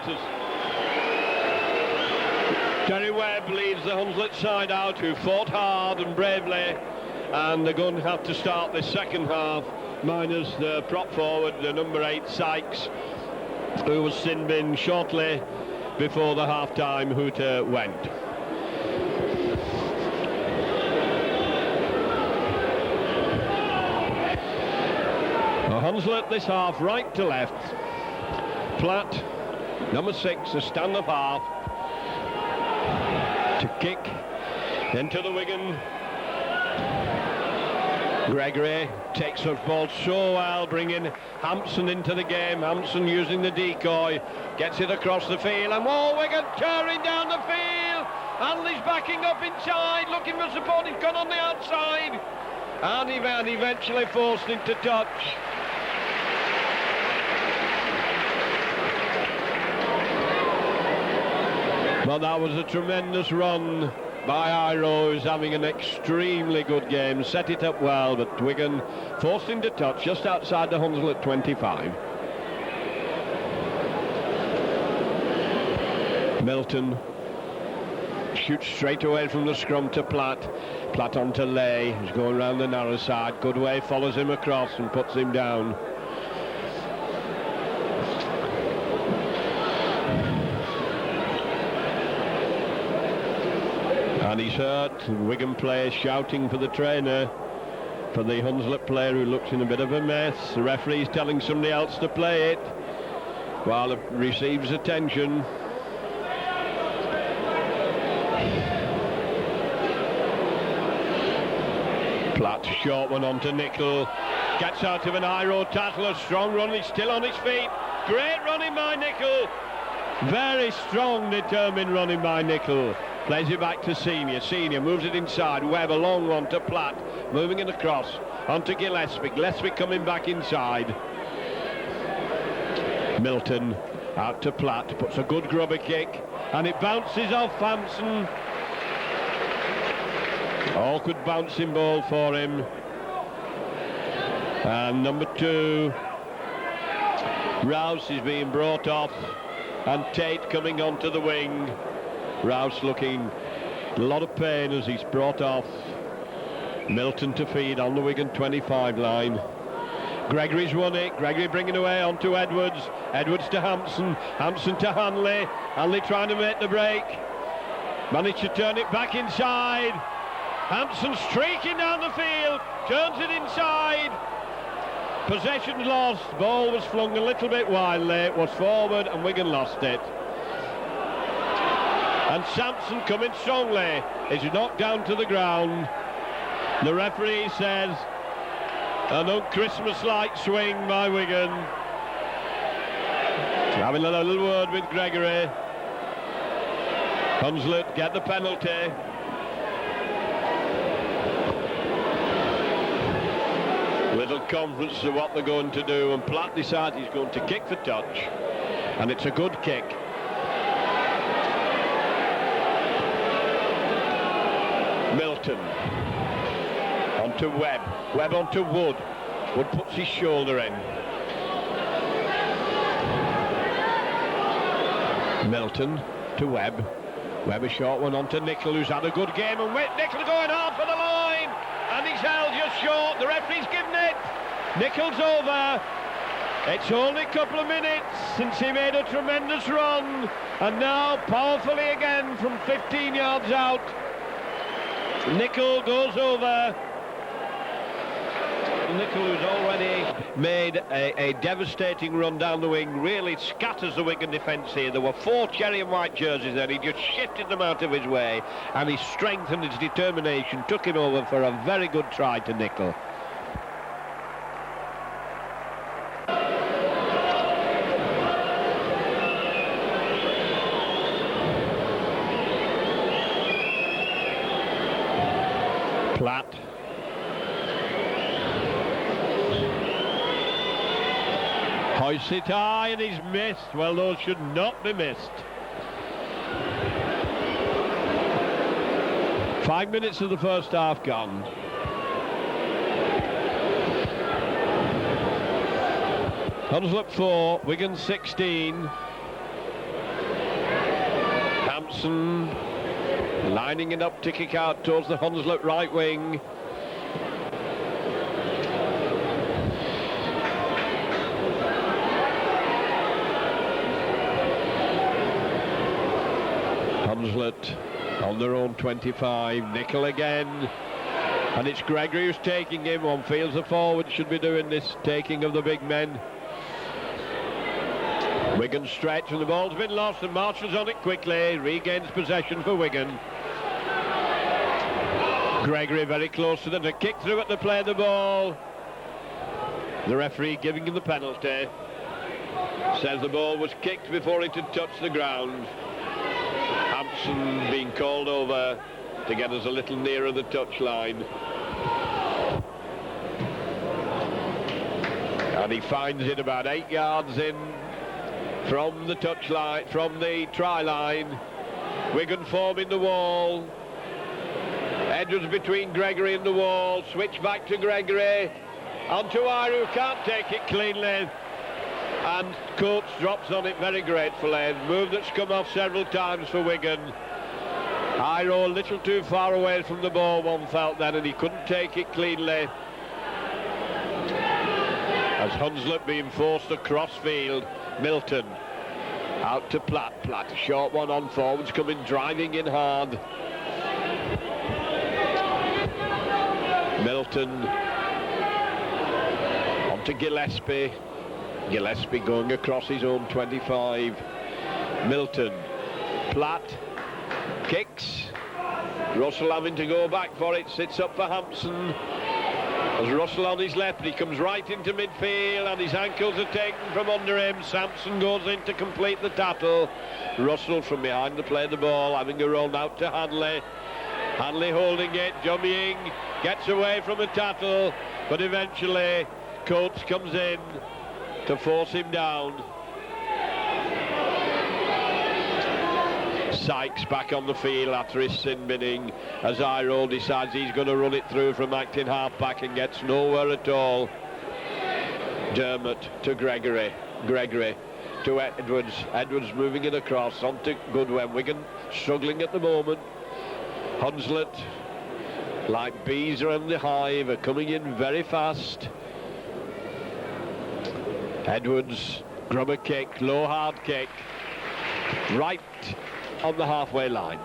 Terry Webb leads the Hunslet side out, who fought hard and bravely, and they're going to have to start this second half minus the prop forward, the number 8 Sykes, who was sin bin shortly before the half-time hooter went. Hunslet this half, right to left. Platt, number 6, a stand-up half, to kick into the Wigan. Gregory takes the ball so well, bringing Hampson into the game. Hampson using the decoy, gets it across the field, and Wigan tearing down the field. Hanley's backing up inside, looking for support. He's gone on the outside, and eventually forced into touch. Well, that was a tremendous run by Iro, who's having an extremely good game. Set it up well, but Wigan forced into touch just outside the Hunslet 25. Milton shoots straight away from the scrum to Platt. Platt on to Lay, who's going round the narrow side. Goodway follows him across and puts him down. And he's hurt. Wigan players shouting for the trainer, for the Hunslet player who looks in a bit of a mess. The referee's telling somebody else to play it while it receives attention. Platt, short one on to Nickel. Gets out of an Iro tackle. A strong run. He's still on his feet. Great running by Nickel. Very strong, determined running by Nickel. Plays it back to Senior. Senior moves it inside. Webb, a long one to Platt. Moving it across onto Gillespie. Gillespie coming back inside. Milton out to Platt. Puts a good grubber kick. And it bounces off Hampson. Awkward bouncing ball for him. And number 2, Rouse is being brought off. And Tate coming onto the wing. Rouse looking a lot of pain as he's brought off. Milton to feed on the Wigan 25 line. Gregory's won it. Gregory bringing away onto Edwards. Edwards to Hampson. Hampson to Hanley. Hanley trying to make the break. Managed to turn it back inside. Hampson streaking down the field. Turns it inside. Possession lost. Ball was flung a little bit wildly. It was forward and Wigan lost it. And Sampson coming strongly is knocked down to the ground. The referee says an un-Christmas-like swing by Wigan. Having a little word with Gregory. Hunslet get the penalty. Little conference of what they're going to do, and Platt decides he's going to kick for touch, and it's a good kick. Milton onto Webb. Webb onto Wood. Wood puts his shoulder in. Milton to Webb. Webb a short one onto Nickel, who's had a good game, and Nickel going hard for the line, and he's held just short. The referee's given it. Nickel's over. It's only a couple of minutes since he made a tremendous run, and now powerfully again from 15 yards out. Nickel goes over. Nickel, who's already made a devastating run down the wing, really scatters the Wigan defence here. There were 4 cherry and white jerseys there. He just shifted them out of his way, and his strength and his determination took him over for a very good try to Nickel. Platt. Hoists it high and he's missed. Well, those should not be missed. 5 minutes of the first half gone. Hunslet 4, Wigan 16. Hampson lining it up to kick out towards the Hunslet right wing. Hunslet on their own 25. Nickel again. And it's Gregory who's taking him. One feels the forward should be doing this taking of the big men. Wigan stretch and the ball's been lost and Marshall's on it quickly. Regains possession for Wigan. Gregory very close to them. A kick through at the play of the ball. The referee giving him the penalty. Says the ball was kicked before it had touched the ground. Hampson being called over to get us a little nearer the touchline. And he finds it about 8 yards in from the touchline, from the try line. Wigan forming the wall. Edwards between Gregory and the wall. Switch back to Gregory. Onto Iru, can't take it cleanly. And Coates drops on it very gratefully. Move that's come off several times for Wigan. Iru a little too far away from the ball, one felt then, and he couldn't take it cleanly. As Hunslet being forced across field. Milton out to Platt. Platt, a short one on forwards, coming driving in hard. Milton on to Gillespie. Gillespie going across his own 25. Milton, Platt, kicks. Russell having to go back for it, sits up for Hampson. As Russell on his left, he comes right into midfield and his ankles are taken from under him. Sampson goes in to complete the tackle. Russell from behind the play of the ball, having a run out to Hanley. Hanley holding it, jumping, gets away from the tackle, but eventually Coates comes in to force him down. Sykes back on the field after his sin binning as Iroh decides he's going to run it through from acting half-back and gets nowhere at all. Dermott to Gregory. Gregory to Edwards. Edwards moving it across onto Goodwin. Wigan struggling at the moment. Hunslet, like bees around the hive, are coming in very fast. Edwards, grubber kick, low hard kick, right on the halfway line.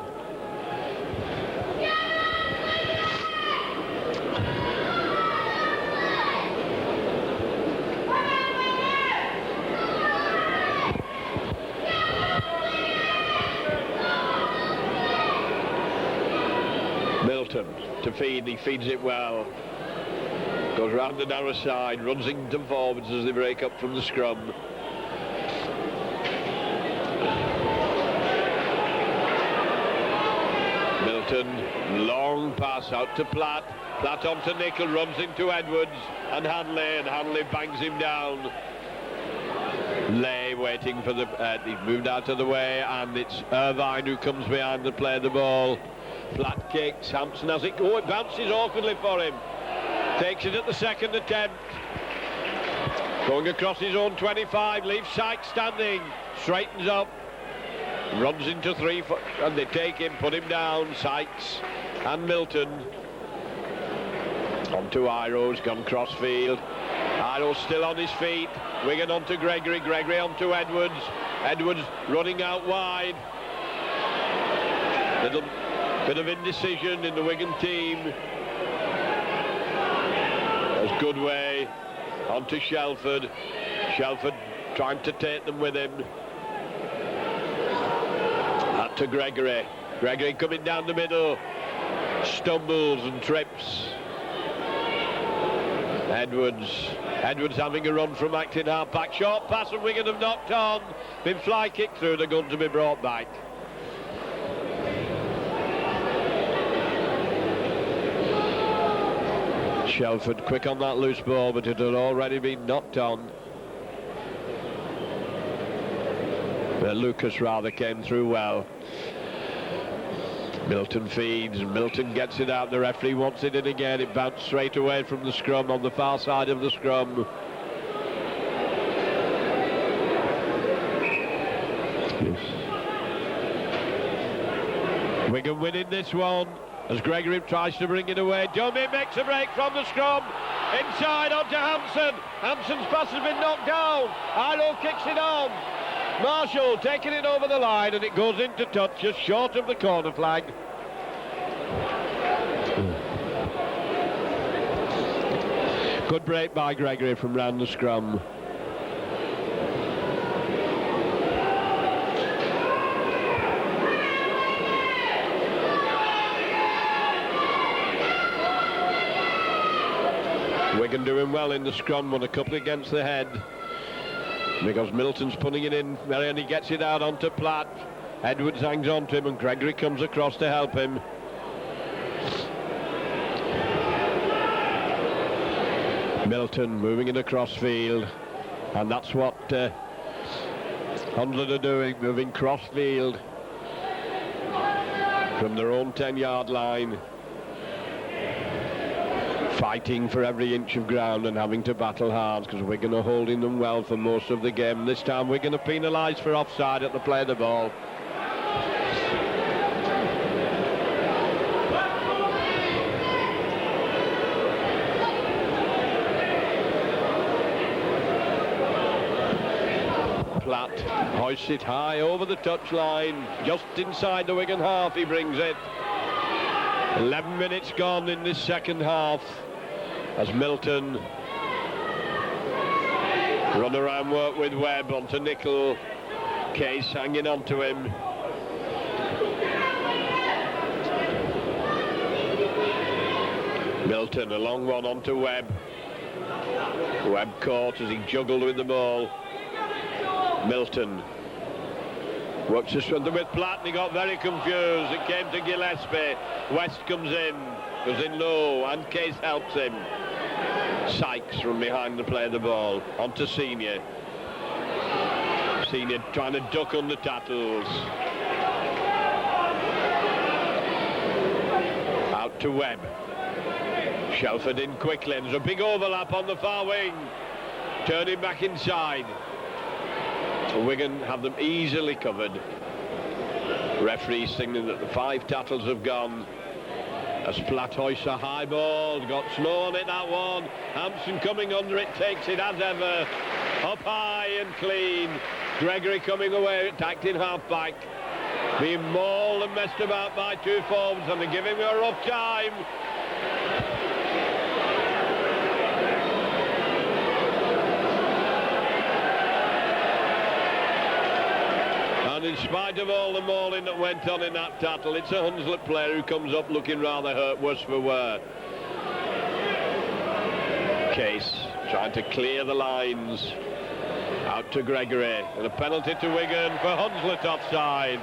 Milton to feed, he feeds it well. Goes round the narrow side, runs into forwards as they break up from the scrum. Milton, long pass out to Platt. Platt on to Nickel, runs into Edwards and Hanley bangs him down. Lay waiting for the... he's moved out of the way, and it's Irvine who comes behind to play the ball. Platt kicks, Hampson has it. Oh, it bounces awkwardly for him. Takes it at the second attempt. Going across his own 25, leaves Sykes standing. Straightens up. Runs into 3 foot, and they take him, put him down. Sykes and Milton. On to Iroh's gone cross field. Iroh's still on his feet. Wigan on to Gregory. Gregory on to Edwards. Edwards running out wide. Little bit of indecision in the Wigan team. As Goodway on to Shelford. Shelford trying to take them with him. Out to Gregory. Gregory coming down the middle. Stumbles and trips. Edwards having a run from acting half-back. Short pass and Wigan have knocked on. Been fly kicked through, the gun to be brought back. Shelford quick on that loose ball, but it had already been knocked on. But Lucas rather came through well. Milton feeds, Milton gets it out, the referee wants it in again, it bounced straight away from the scrum on the far side of the scrum. Wigan winning this one as Gregory tries to bring it away. Dummy makes a break from the scrum, inside onto Hampson. Hampson's pass has been knocked down, Iro kicks it on. Marshall taking it over the line and it goes into touch just short of the corner flag. Good break by Gregory from round the scrum. Wigan doing well in the scrum, won a couple against the head. Because Milton's putting it in, and he gets it out onto Platt. Edwards hangs on to him and Gregory comes across to help him. Milton moving it across field, and that's what Hunslet are doing, moving cross field from their own 10-yard line, fighting for every inch of ground and having to battle hard because Wigan are holding them well for most of the game. This time Wigan are penalised for offside at the play of the ball. Platt hoists it high over the touchline, just inside the Wigan half he brings it. 11 minutes gone in this second half as Milton run around work with Webb onto Nickel. Case hanging on to him. Milton, a long one onto Webb. Webb caught as he juggled with the ball. Milton works just under with Platt and he got very confused. It came to Gillespie. West comes in, goes in low, and Case helps him. Sykes from behind the play of the ball onto Senior. Senior trying to duck under tackles. Out to Webb. Shelford in quickly. There's a big overlap on the far wing. Turning back inside. Wigan have them easily covered. Referee signaling that the 5 tackles have gone. As Platt hoists a high ball, got Snow on it, that one. Hampson coming under it, takes it as ever. Up high and clean. Gregory coming away, attacked in half-back. Being mauled and messed about by 2 forwards and they're giving him a rough time. And in spite of all the mauling that went on in that tackle, it's a Hunslet player who comes up looking rather hurt, worse for wear. Case trying to clear the lines. Out to Gregory. And a penalty to Wigan for Hunslet offside.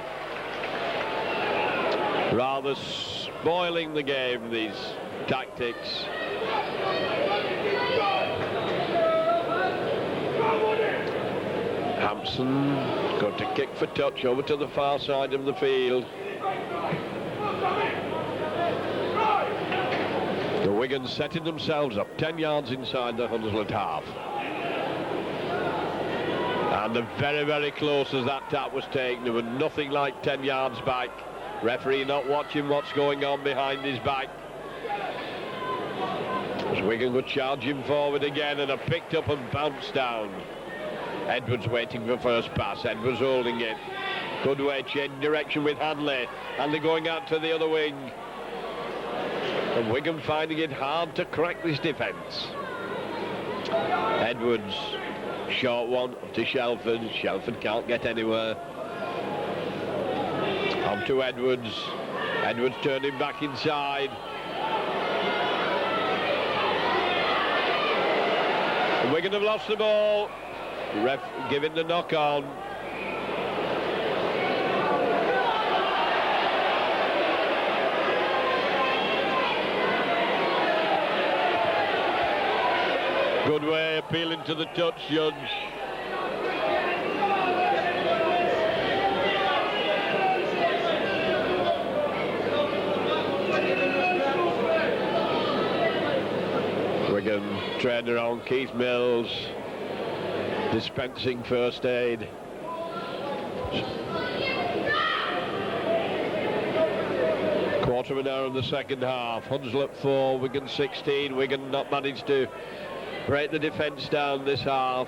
Rather spoiling the game, these tactics. Hampson got to kick for touch over to the far side of the field. The Wigan setting themselves up 10 yards inside the Hunslet half. And they're very, very close as that tap was taken. They were nothing like 10 yards back. Referee not watching what's going on behind his back. As Wigan were charging forward again and are picked up and bounced down. Edwards waiting for first pass. Edwards holding it. Good way, change direction with Hanley. Hanley going out to the other wing. And Wigan finding it hard to crack this defence. Edwards, short one to Shelford. Shelford can't get anywhere. On to Edwards. Edwards turning back inside. And Wigan have lost the ball. Ref giving the knock on. Good way, appealing to the touch judge. Wigan trainer on, Keith Mills, dispensing first aid. Quarter of an hour in the second half. Hunslet 4, Wigan 16. Wigan not managed to break the defence down this half.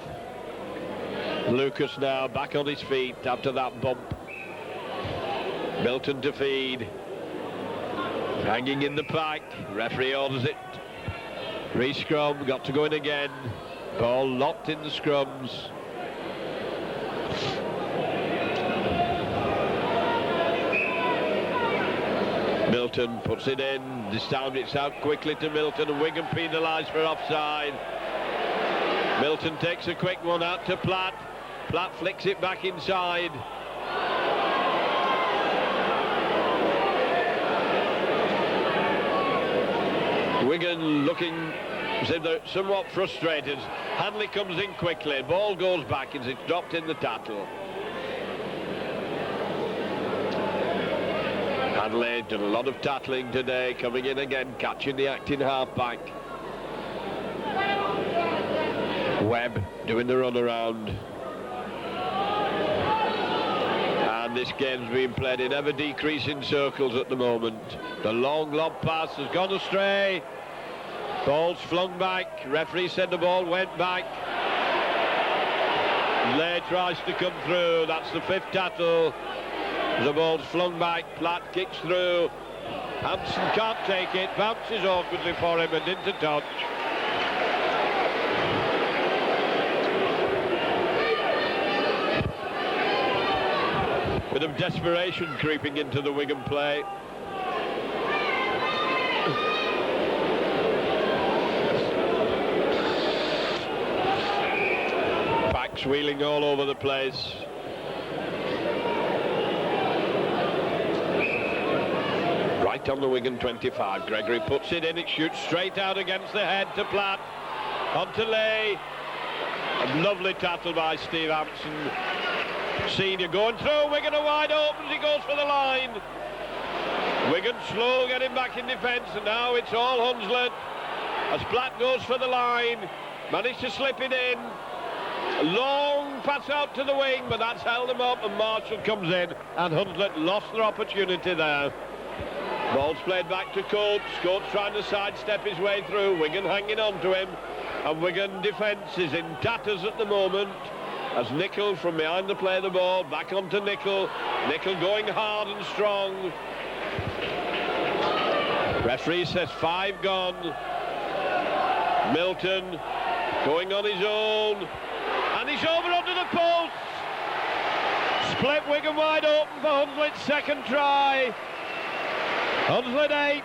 Lucas now back on his feet after that bump. Milton to feed. Hanging in the pack. Referee orders it. Re-scrum, got to go in again. Ball locked in the scrums. Milton puts it in. This time it's out quickly to Milton, and Wigan penalised for offside. Milton takes a quick one out to Platt. Platt flicks it back inside. Wigan looking as if they're somewhat frustrated. Hanley comes in quickly. Ball goes back as it's dropped in the tattle. Hanley done a lot of tackling today, coming in again, catching the acting half-back. Webb doing the runaround. And this game's being played in ever-decreasing circles at the moment. The long lob pass has gone astray. Ball's flung back. Referee said the ball went back. Lay tries to come through. That's the fifth tackle. The ball's flung back. Platt kicks through. Hansen can't take it. Bounces awkwardly for him and into touch. Bit of desperation creeping into the Wigan play. Backs wheeling all over the place. Right on the Wigan 25. Gregory puts it in. It shoots straight out against the head to Platt. On to Lay. A lovely tackle by Steve Hampson. Senior going through. Wigan are wide open as he goes for the line. Wigan slow getting back in defence, and now it's all Hunslet as Platt goes for the line. Managed to slip it in. A long pass out to the wing, but that's held them up, and Marshall comes in, and Hunslet lost their opportunity there. Ball's played back to Coates. Coates trying to sidestep his way through. Wigan hanging on to him, and Wigan defence is in tatters at the moment as Nicol from behind the play the ball back onto Nicol. Nicol going hard and strong. Referee says 5 gone. Milton going on his own, and he's over under the post. Split Wigan wide open for Hunslet's second try. Hunslet 8,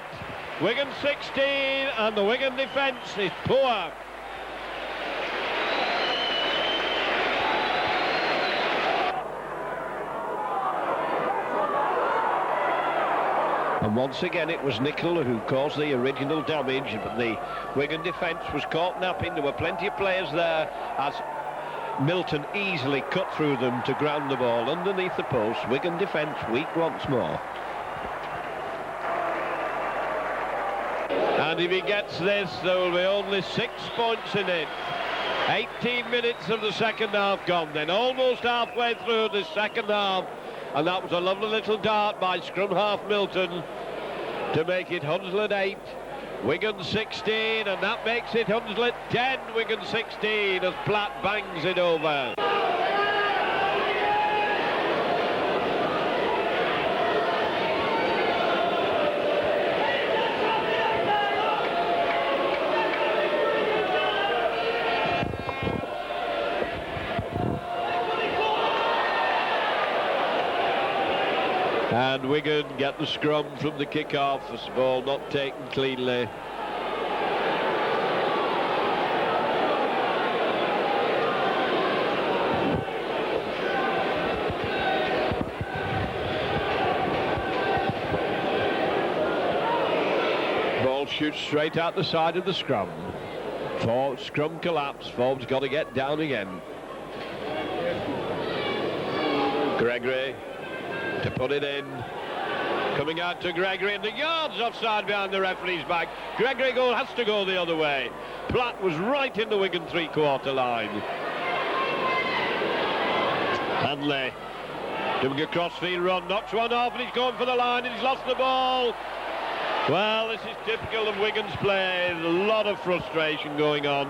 Wigan 16, and the Wigan defence is poor. And once again it was Nicol who caused the original damage, but the Wigan defence was caught napping. There were plenty of players there as Milton easily cut through them to ground the ball underneath the post. Wigan defence weak once more. And if he gets this, there will be only 6 points in it. 18 minutes of the second half gone then, almost halfway through the second half. And that was a lovely little dart by scrum half Milton to make it Hunslet 8, Wigan 16, and that makes it Hunslet 10, Wigan 16 as Platt bangs it over. And Wigan get the scrum from the kick-off. This ball not taken cleanly. Ball shoots straight out the side of the scrum. Scrum collapse. Forward's got to get down again. Gregory to put it in. Coming out to Gregory, and the yards offside behind the referee's back. Gregory goal has to go the other way. Platt was right in the Wigan three-quarter line. Hanley doing a crossfield run, knocks one off, and he's going for the line, and he's lost the ball. Well, this is typical of Wigan's play. A lot of frustration going on.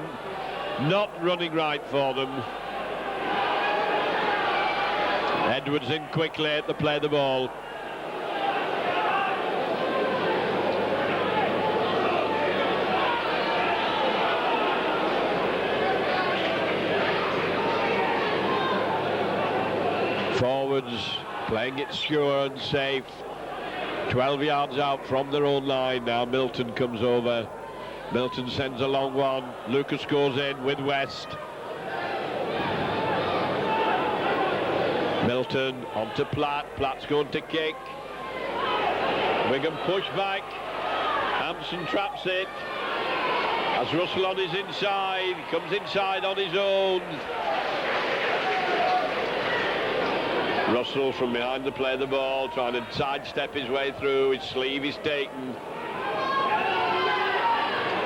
Not running right for them. Edwards in quickly to play the ball. Forwards playing it sure and safe. 12 yards out from their own line now. Milton comes over. Milton sends a long one. Lucas goes in with West. Milton onto Platt. Platt's going to kick. Wigan push back. Hampson traps it. As Russell on his inside. Comes inside on his own. Russell from behind to play the ball, trying to sidestep his way through. His sleeve is taken.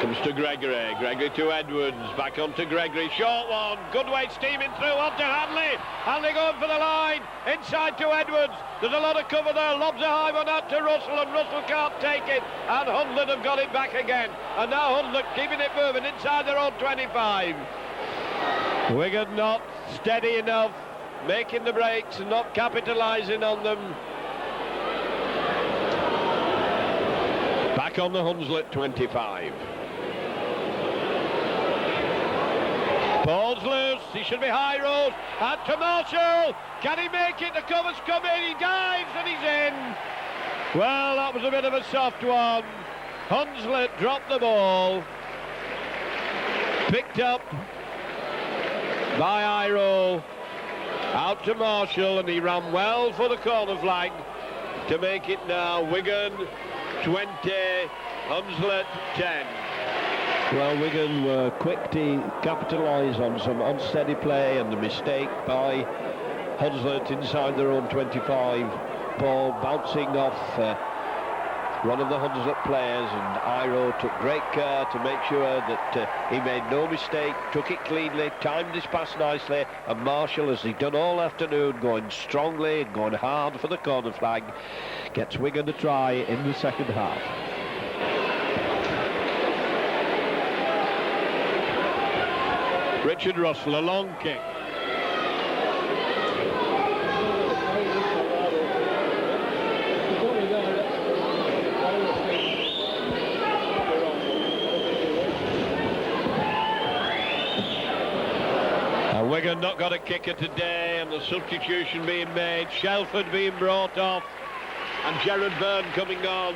Comes to Gregory. Gregory to Edwards. Back on to Gregory. Short one. Good weight steaming through onto Hanley. Hanley going for the line. Inside to Edwards. There's a lot of cover there. Lobs a high one out to Russell, and Russell can't take it. And Hunslet have got it back again. And now Hunslet keeping it moving inside their own 25. Wigan not steady enough. Making the breaks and not capitalising on them. Back on the Hunslet 25. Ball's loose, he should be high road. And to Marshall, can he make it? The cover's coming, he dives and he's in. Well, that was a bit of a soft one. Hunslet dropped the ball. Picked up by Iro. Out to Marshall, and he ran well for the corner flag to make it now Wigan 20, Hunslet 10. Well, Wigan were quick to capitalise on some unsteady play and the mistake by Hunslet inside their own 25. Ball bouncing off one of the Hunslet players, and Iro took great care to make sure that he made no mistake, took it cleanly, timed his pass nicely, and Marshall, as he'd done all afternoon, going strongly and going hard for the corner flag, gets Wigan a try in the second half. Richard Russell, a long kick. Wigan not got a kicker today, and the substitution being made. Shelford being brought off, and Gerard Byrne coming on.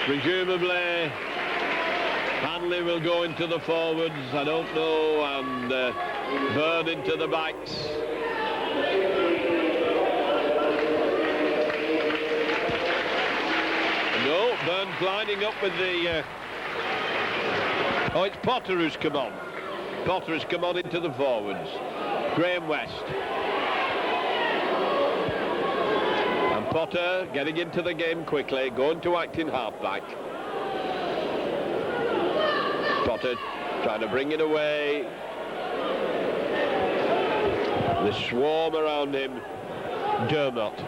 Presumably, Hanley will go into the forwards, I don't know, and Byrne into the backs. No, Byrne's lining up with the... Oh, it's Potter who's come on. Potter has come on into the forwards. Graham West. And Potter getting into the game quickly, going to act in half-back. Potter trying to bring it away. The swarm around him. Dermot.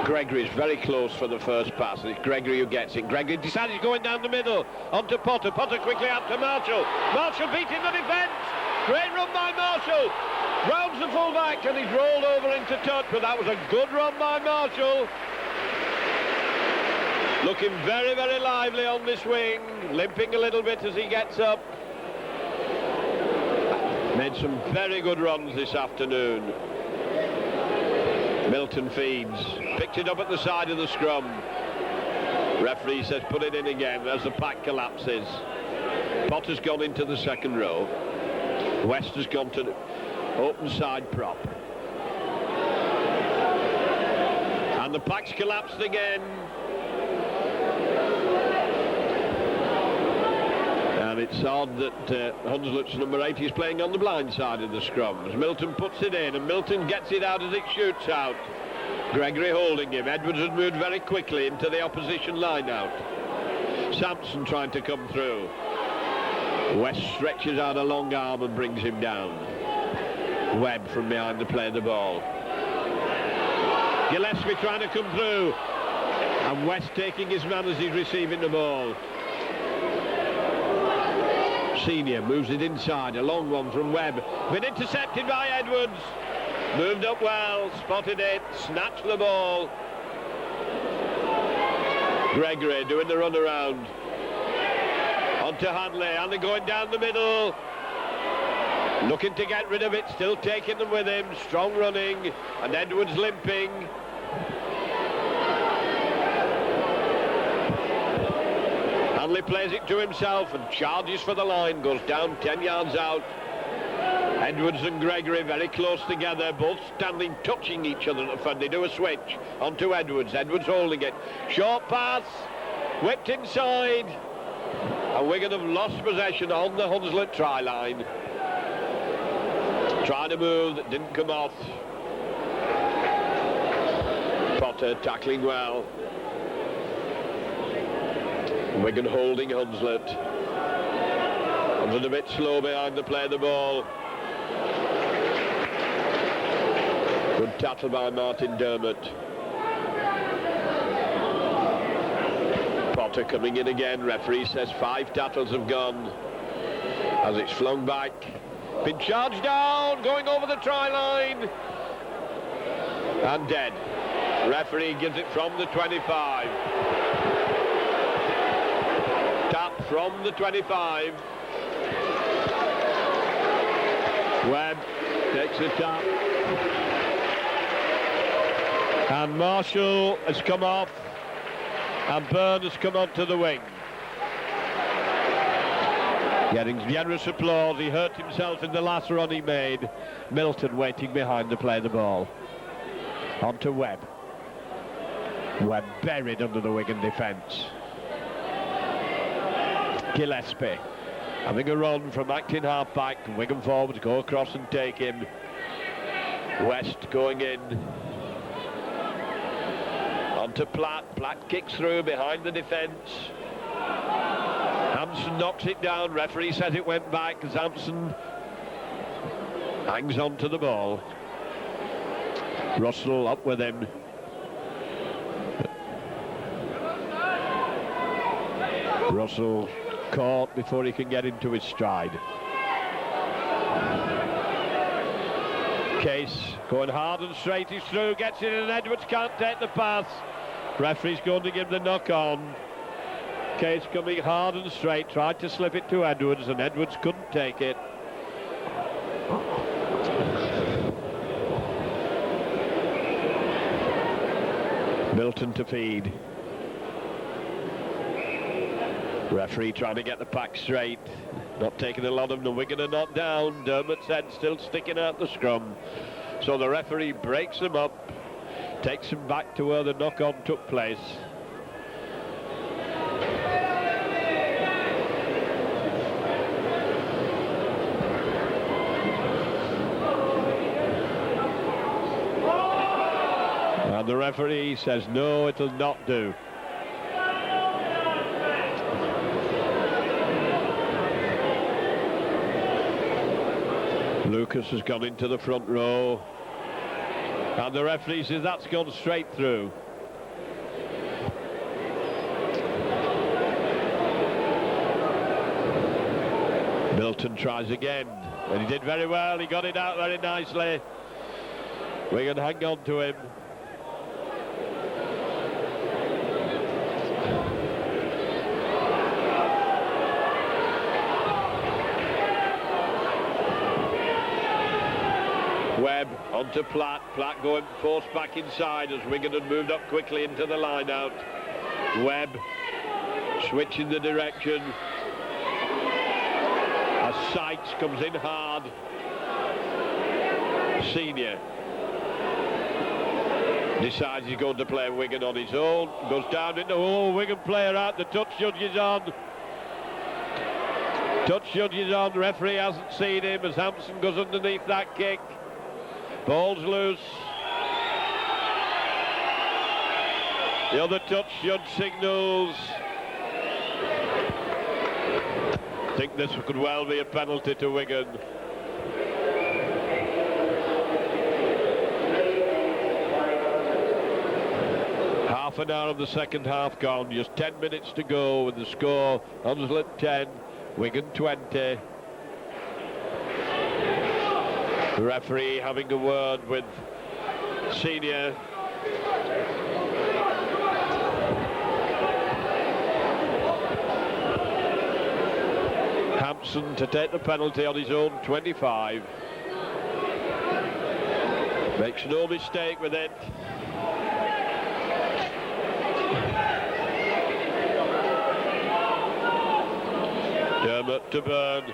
Gregory's very close for the first pass, and it's Gregory who gets it. Gregory decides he's going down the middle, onto Potter. Potter quickly out to Marshall. Marshall beating the defence. Great run by Marshall. Rounds the full-back, and he's rolled over into touch, but that was a good run by Marshall. Looking very, very lively on this wing, limping a little bit as he gets up. Made some very good runs this afternoon. Milton feeds, picked it up at the side of the scrum. Referee says put it in again as the pack collapses. Potter's gone into the second row. West has gone to the open side prop. And the pack's collapsed again. And it's odd that Hunslet's number 8 is playing on the blind side of the scrum. As Milton puts it in, and Milton gets it out as it shoots out. Gregory holding him. Edwards has moved very quickly into the opposition line out. Sampson trying to come through. West stretches out a long arm and brings him down. Webb from behind to play the ball. Gillespie trying to come through. And West taking his man as he's receiving the ball. Senior moves it inside. A long one from Webb. Been intercepted by Edwards. Moved up well, spotted it, snatched the ball. Gregory doing the run around. Onto Hanley, and they're going down the middle. Looking to get rid of it, still taking them with him. Strong running, and Edwards limping. Hanley plays it to himself and charges for the line, goes down 10 yards out. Edwards and Gregory very close together, both standing, touching each other at the front. They do a switch onto Edwards. Edwards holding it. Short pass, whipped inside. And Wigan have lost possession on the Hunslet try line. Trying to move, that didn't come off. Potter tackling well. Wigan holding Hunslet. Hunslet a bit slow behind the play of the ball. Good tackle by Martin Dermott. Potter coming in again. Referee says 5 tackles have gone. As it's flung back. Been charged down, going over the try line. And dead. Referee gives it from the 25. Tap from the 25. Webb takes a tap. And Marshall has come off, and Byrne has come onto the wing. Getting generous applause. He hurt himself in the last run he made. Milton waiting behind to play the ball. Onto Webb. Webb buried under the Wigan defence. Gillespie having a run from acting half-back. Wigan forwards go across and take him. West going in. Onto Platt. Platt kicks through behind the defence. Hampson knocks it down. Referee says it went back. Hampson hangs on to the ball. Russell up with him. Russell caught before he can get into his stride. Case going hard and straight. He's through, gets it, and Edwards can't take the pass. Referee's going to give the knock on. Case coming hard and straight, tried to slip it to Edwards, and Edwards couldn't take it. Milton to feed. Referee trying to get the pack straight. Not taking a lot of them. The Wigan are not down. Dermot's head still sticking out the scrum. So the referee breaks them up, takes them back to where the knock-on took place. And the referee says no, it'll not do. Lucas has gone into the front row, and the referee says that's gone straight through. Milton tries again, and he did very well. He got it out very nicely. Wigan hang on to him. Webb onto Platt. Platt going forced back inside as Wigan had moved up quickly into the line out. Webb switching the direction as Sykes comes in hard. Senior decides he's going to play Wigan on his own. Goes down into Wigan player out. The touch judge is on. Touch judge is on. Referee hasn't seen him as Hampson goes underneath that kick. Ball's loose. The other touch judge signals. I think this could well be a penalty to Wigan. Half an hour of the second half gone, just 10 minutes to go with the score. Hunslet 10, Wigan 20. The referee having a word with Senior. Hampson to take the penalty on his own 25. Makes no mistake with it. Dermot to Byrne.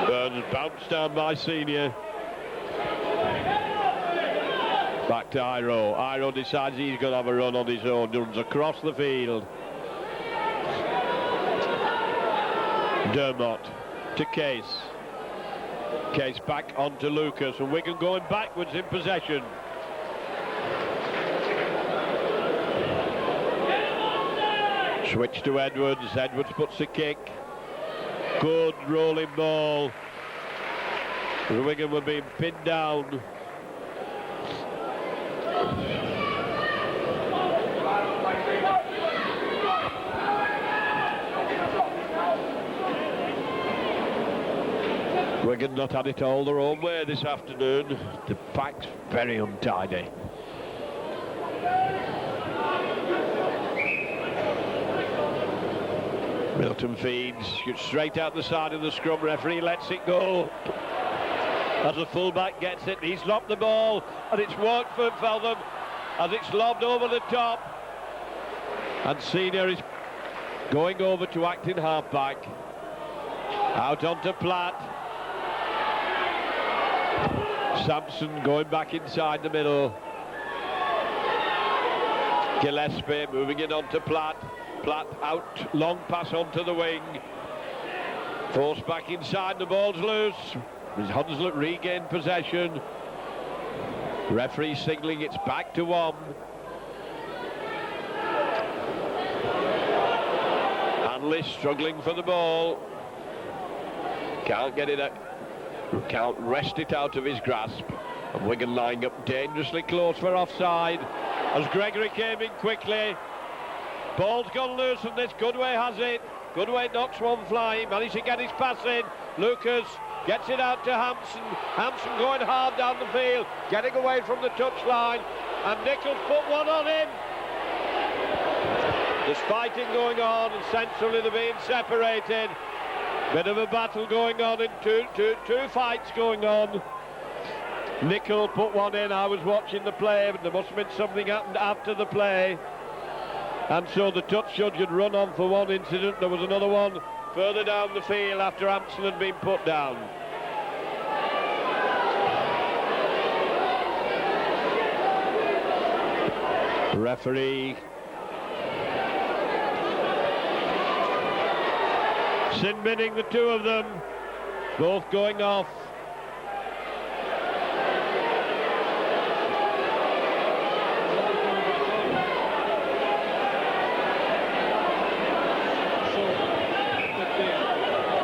Burns bounced down by Senior. Back to Iro. Iro decides he's going to have a run on his own. Runs across the field. Dermot to Case. Case back onto Lucas, and Wigan going backwards in possession. Switch to Edwards. Edwards puts the kick. Good rolling ball. Wigan were being pinned down. Wigan not had it all their own way this afternoon. The pack's very untidy. Milton feeds, shoots straight out the side of the scrum. Referee lets it go. As the fullback gets it, he's lobbed the ball, and it's worked for Feltham as it's lobbed over the top. And Senior is going over to acting halfback. Out onto Platt. Sampson going back inside the middle. Gillespie moving it onto Platt. Platt out, long pass onto the wing. Forced back inside, the ball's loose. Hunslet regained possession. Referee signalling it's back to one. Hanley struggling for the ball. Can't get it out. Can't wrest it out of his grasp. And Wigan lying up dangerously close for offside. As Gregory came in quickly. Ball's gone loose, and this Goodway has it. Goodway knocks one flying, managed to get his pass in. Lucas gets it out to Hampson. Hampson going hard down the field, getting away from the touchline, and Nichols put one on him. There's fighting going on, and centrally they're being separated. Bit of a battle going on, and two fights going on. Nicholl put one in. I was watching the play, but there must have been something happened after the play. And so the touch judge had run on for one incident. There was another one further down the field after Hampson had been put down. Referee sin-binning the two of them, both going off.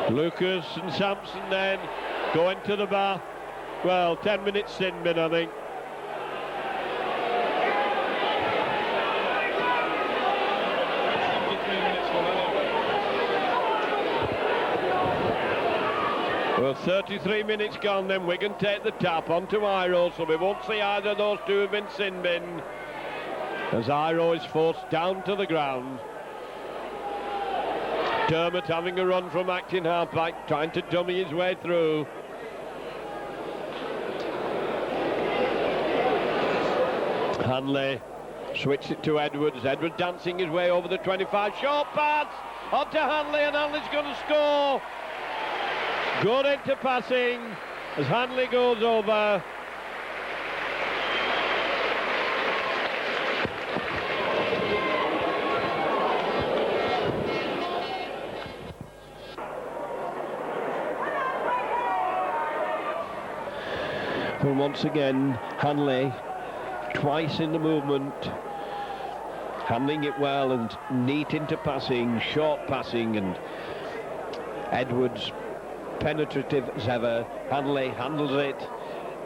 Lucas and Sampson then going to the bath. Well, 10 minutes sin-bin, I think. Well, 33 minutes gone, then Wigan take the tap onto Iro, so we won't see either of those two have been sin-bin, as Iro is forced down to the ground. Dermot having a run from acting halfback, trying to dummy his way through. Hanley switched it to Edwards. Edwards dancing his way over the 25. Short pass onto Hanley, and Hanley's going to score. Good into passing as Hanley goes over. Well, once again, Hanley twice in the movement, handling it well and neat into passing, short passing, and Edwards penetrative as ever. Hanley handles it.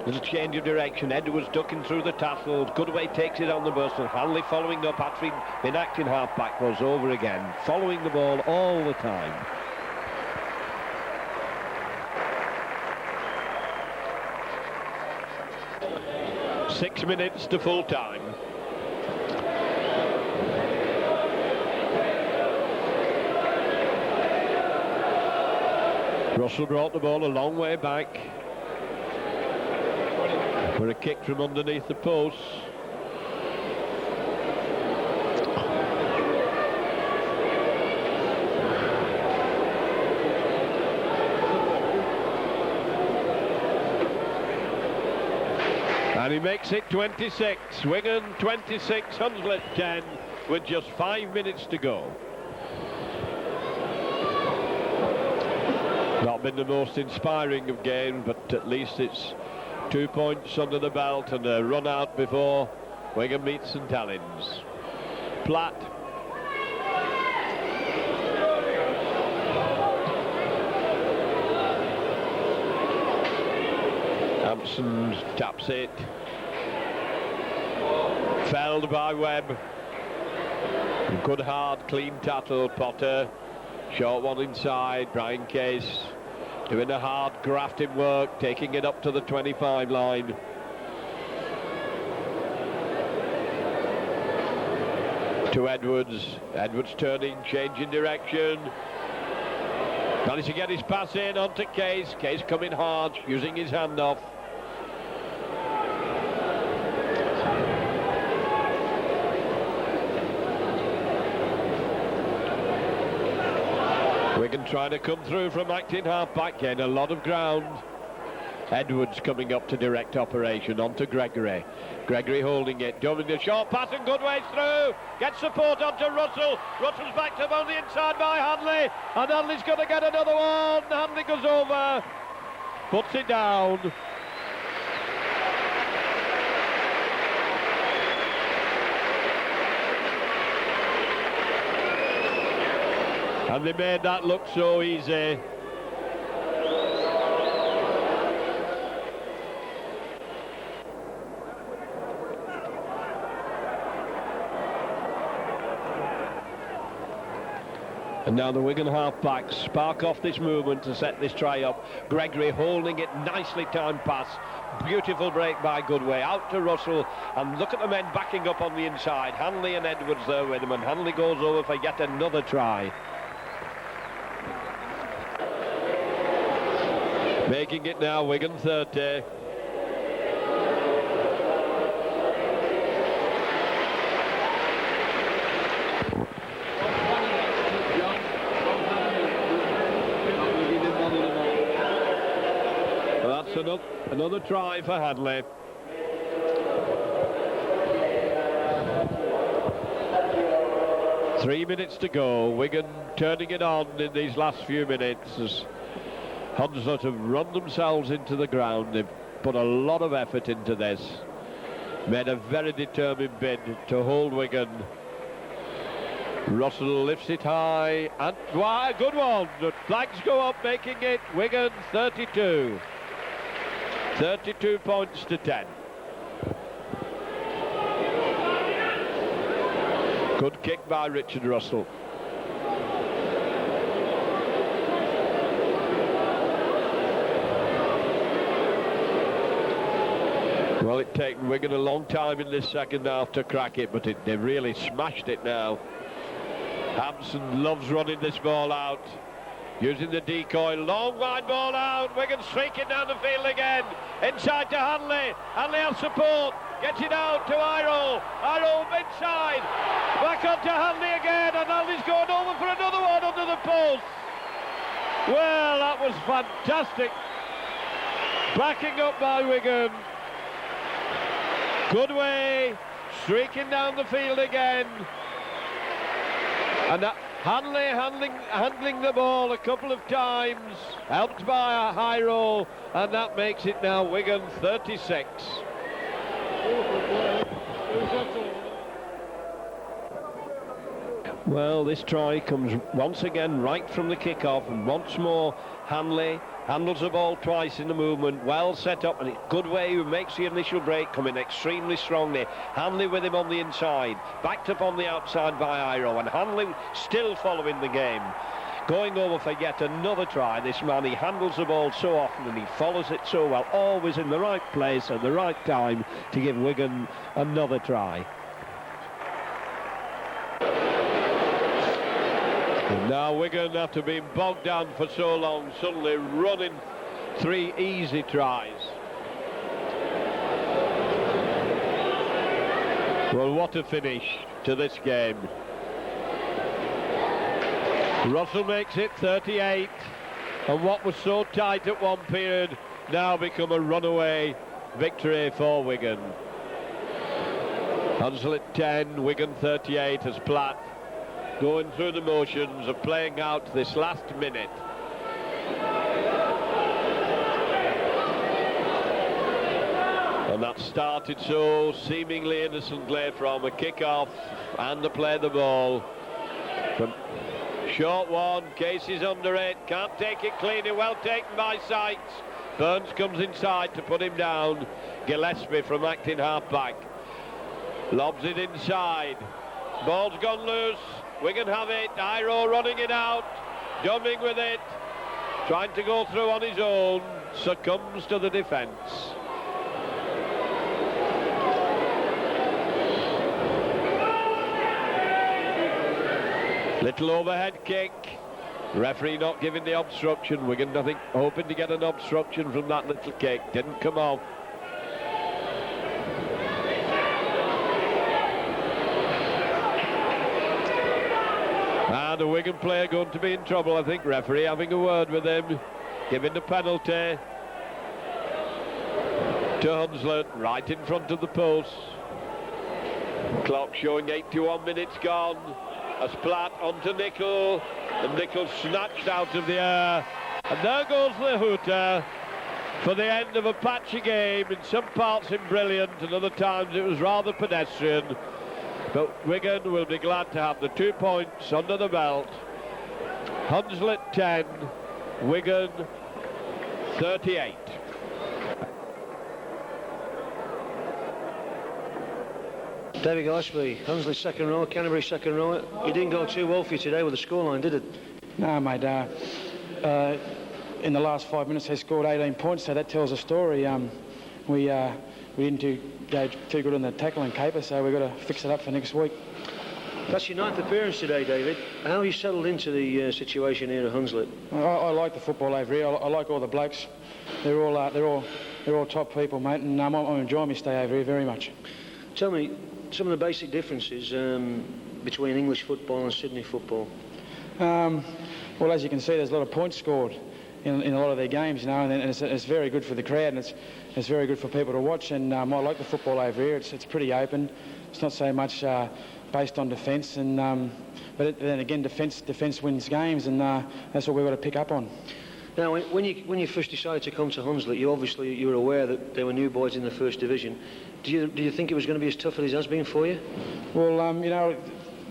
Little change of direction. Edwards ducking through the tassels. Goodway takes it on the bus, and Hanley following up after he'd been acting half-back goes over again, following the ball all the time. Six minutes to full time. Russell brought the ball a long way back for a kick from underneath the post. And he makes it 26. Wigan 26, Hunslet 10, with just 5 minutes to go. Not been the most inspiring of games, but at least it's 2 points under the belt and a run out before Wigan meets St Helens. Platt. Hampson taps it. Felled by Webb. Good hard clean tackle, Potter. Short one inside. Brian Case doing a hard grafting work, taking it up to the 25 line. To Edwards. Edwards turning, changing direction. Managed to get his pass in onto Case. Case coming hard, using his hand off. Wigan trying to come through from acting half-back, gain a lot of ground. Edwards coming up to direct operation onto Gregory. Gregory holding it, doing the short pass and Goodway's through. Gets support onto Russell. Russell's back to on the inside by Hanley. And Hanley's going to get another one. Hanley goes over, puts it down. And they made that look so easy. And now the Wigan half-backs spark off this movement to set this try up. Gregory holding it, nicely timed pass. Beautiful break by Goodway, out to Russell, and look at the men backing up on the inside. Hanley and Edwards there with him, and Hanley goes over for yet another try. Making it now, Wigan 30. Well, that's another try for Hadley. Three minutes to go. Wigan turning it on in these last few minutes as Hunslet have run themselves into the ground. They've put a lot of effort into this. Made a very determined bid to hold Wigan. Russell lifts it high, and why, good one. The flags go up, making it Wigan 32. 32 points to 10. Good kick by Richard Russell. Well, it's taken Wigan a long time in this second half to crack it, but they really smashed it now. Hampson loves running this ball out, using the decoy, long wide ball out. Wigan streaking down the field again, inside to Hanley. Hanley has support, gets it out to Iro. Iro inside, back on to Hanley again, and Hanley's going over for another one under the post. Well, that was fantastic. Backing up by Wigan. Goodway streaking down the field again, and Hanley handling the ball a couple of times, helped by a high roll, and that makes it now Wigan 36. Well, this try comes once again right from the kick-off, and once more Hanley handles the ball twice in the movement, well set up, and it's good way, who makes the initial break, coming extremely strongly. Hanley with him on the inside, backed up on the outside by Iro, and Hanley still following the game. Going over for yet another try. This man, he handles the ball so often and he follows it so well, always in the right place at the right time to give Wigan another try. And now Wigan, after being bogged down for so long, suddenly running 3 easy tries. Well, what a finish to this game. Russell makes it 38, and what was so tight at one period now become a runaway victory for Wigan. Hunslet 10, Wigan 38 as Platt going through the motions of playing out this last minute. And that started so seemingly innocently from a kick-off and to play the ball. From short one, Casey's under it, can't take it cleanly, well taken by Sykes. Burns comes inside to put him down. Gillespie from acting half-back lobs it inside. Ball's gone loose, Wigan have it, Iro running it out, Dunning with it, trying to go through on his own, succumbs to the defence. Little overhead kick, referee not giving the obstruction. Wigan, I think, hoping to get an obstruction from that little kick, didn't come off. And a Wigan player going to be in trouble, I think. Referee having a word with him, giving the penalty to Hunslet, right in front of the post. Clock showing 81 minutes gone. As Platt onto Nicol, and Nicol snatched out of the air, and there goes the hooter for the end of a patchy game. In some parts in brilliant, and other times it was rather pedestrian. But Wigan will be glad to have the 2 points under the belt. Hunslet 10, Wigan 38. David Gillespie, Hunslet second row, Canterbury second row. It didn't go too well for you today with the scoreline, did it? No, mate. In the last 5 minutes, they scored 18 points, so that tells a story. We didn't go too good on the tackling caper, so we've got to fix it up for next week. That's your 9th appearance today, David. How have you settled into the situation here at Hunslet? I like the football over here. I like all the blokes. They're all top people, mate, and I'm enjoying my stay over here very much. Tell me some of the basic differences between English football and Sydney football. Well, as you can see, there's a lot of points scored in a lot of their games, you know, and it's very good for the crowd, and it's very good for people to watch. And I like the football over here. It's pretty open. It's not so much based on defence, and but then again, defence wins games, and that's what we've got to pick up on. Now, when you first decided to come to Hunslet, you were aware that there were new boys in the First Division. Do you think it was going to be as tough as it has been for you? Well, you know,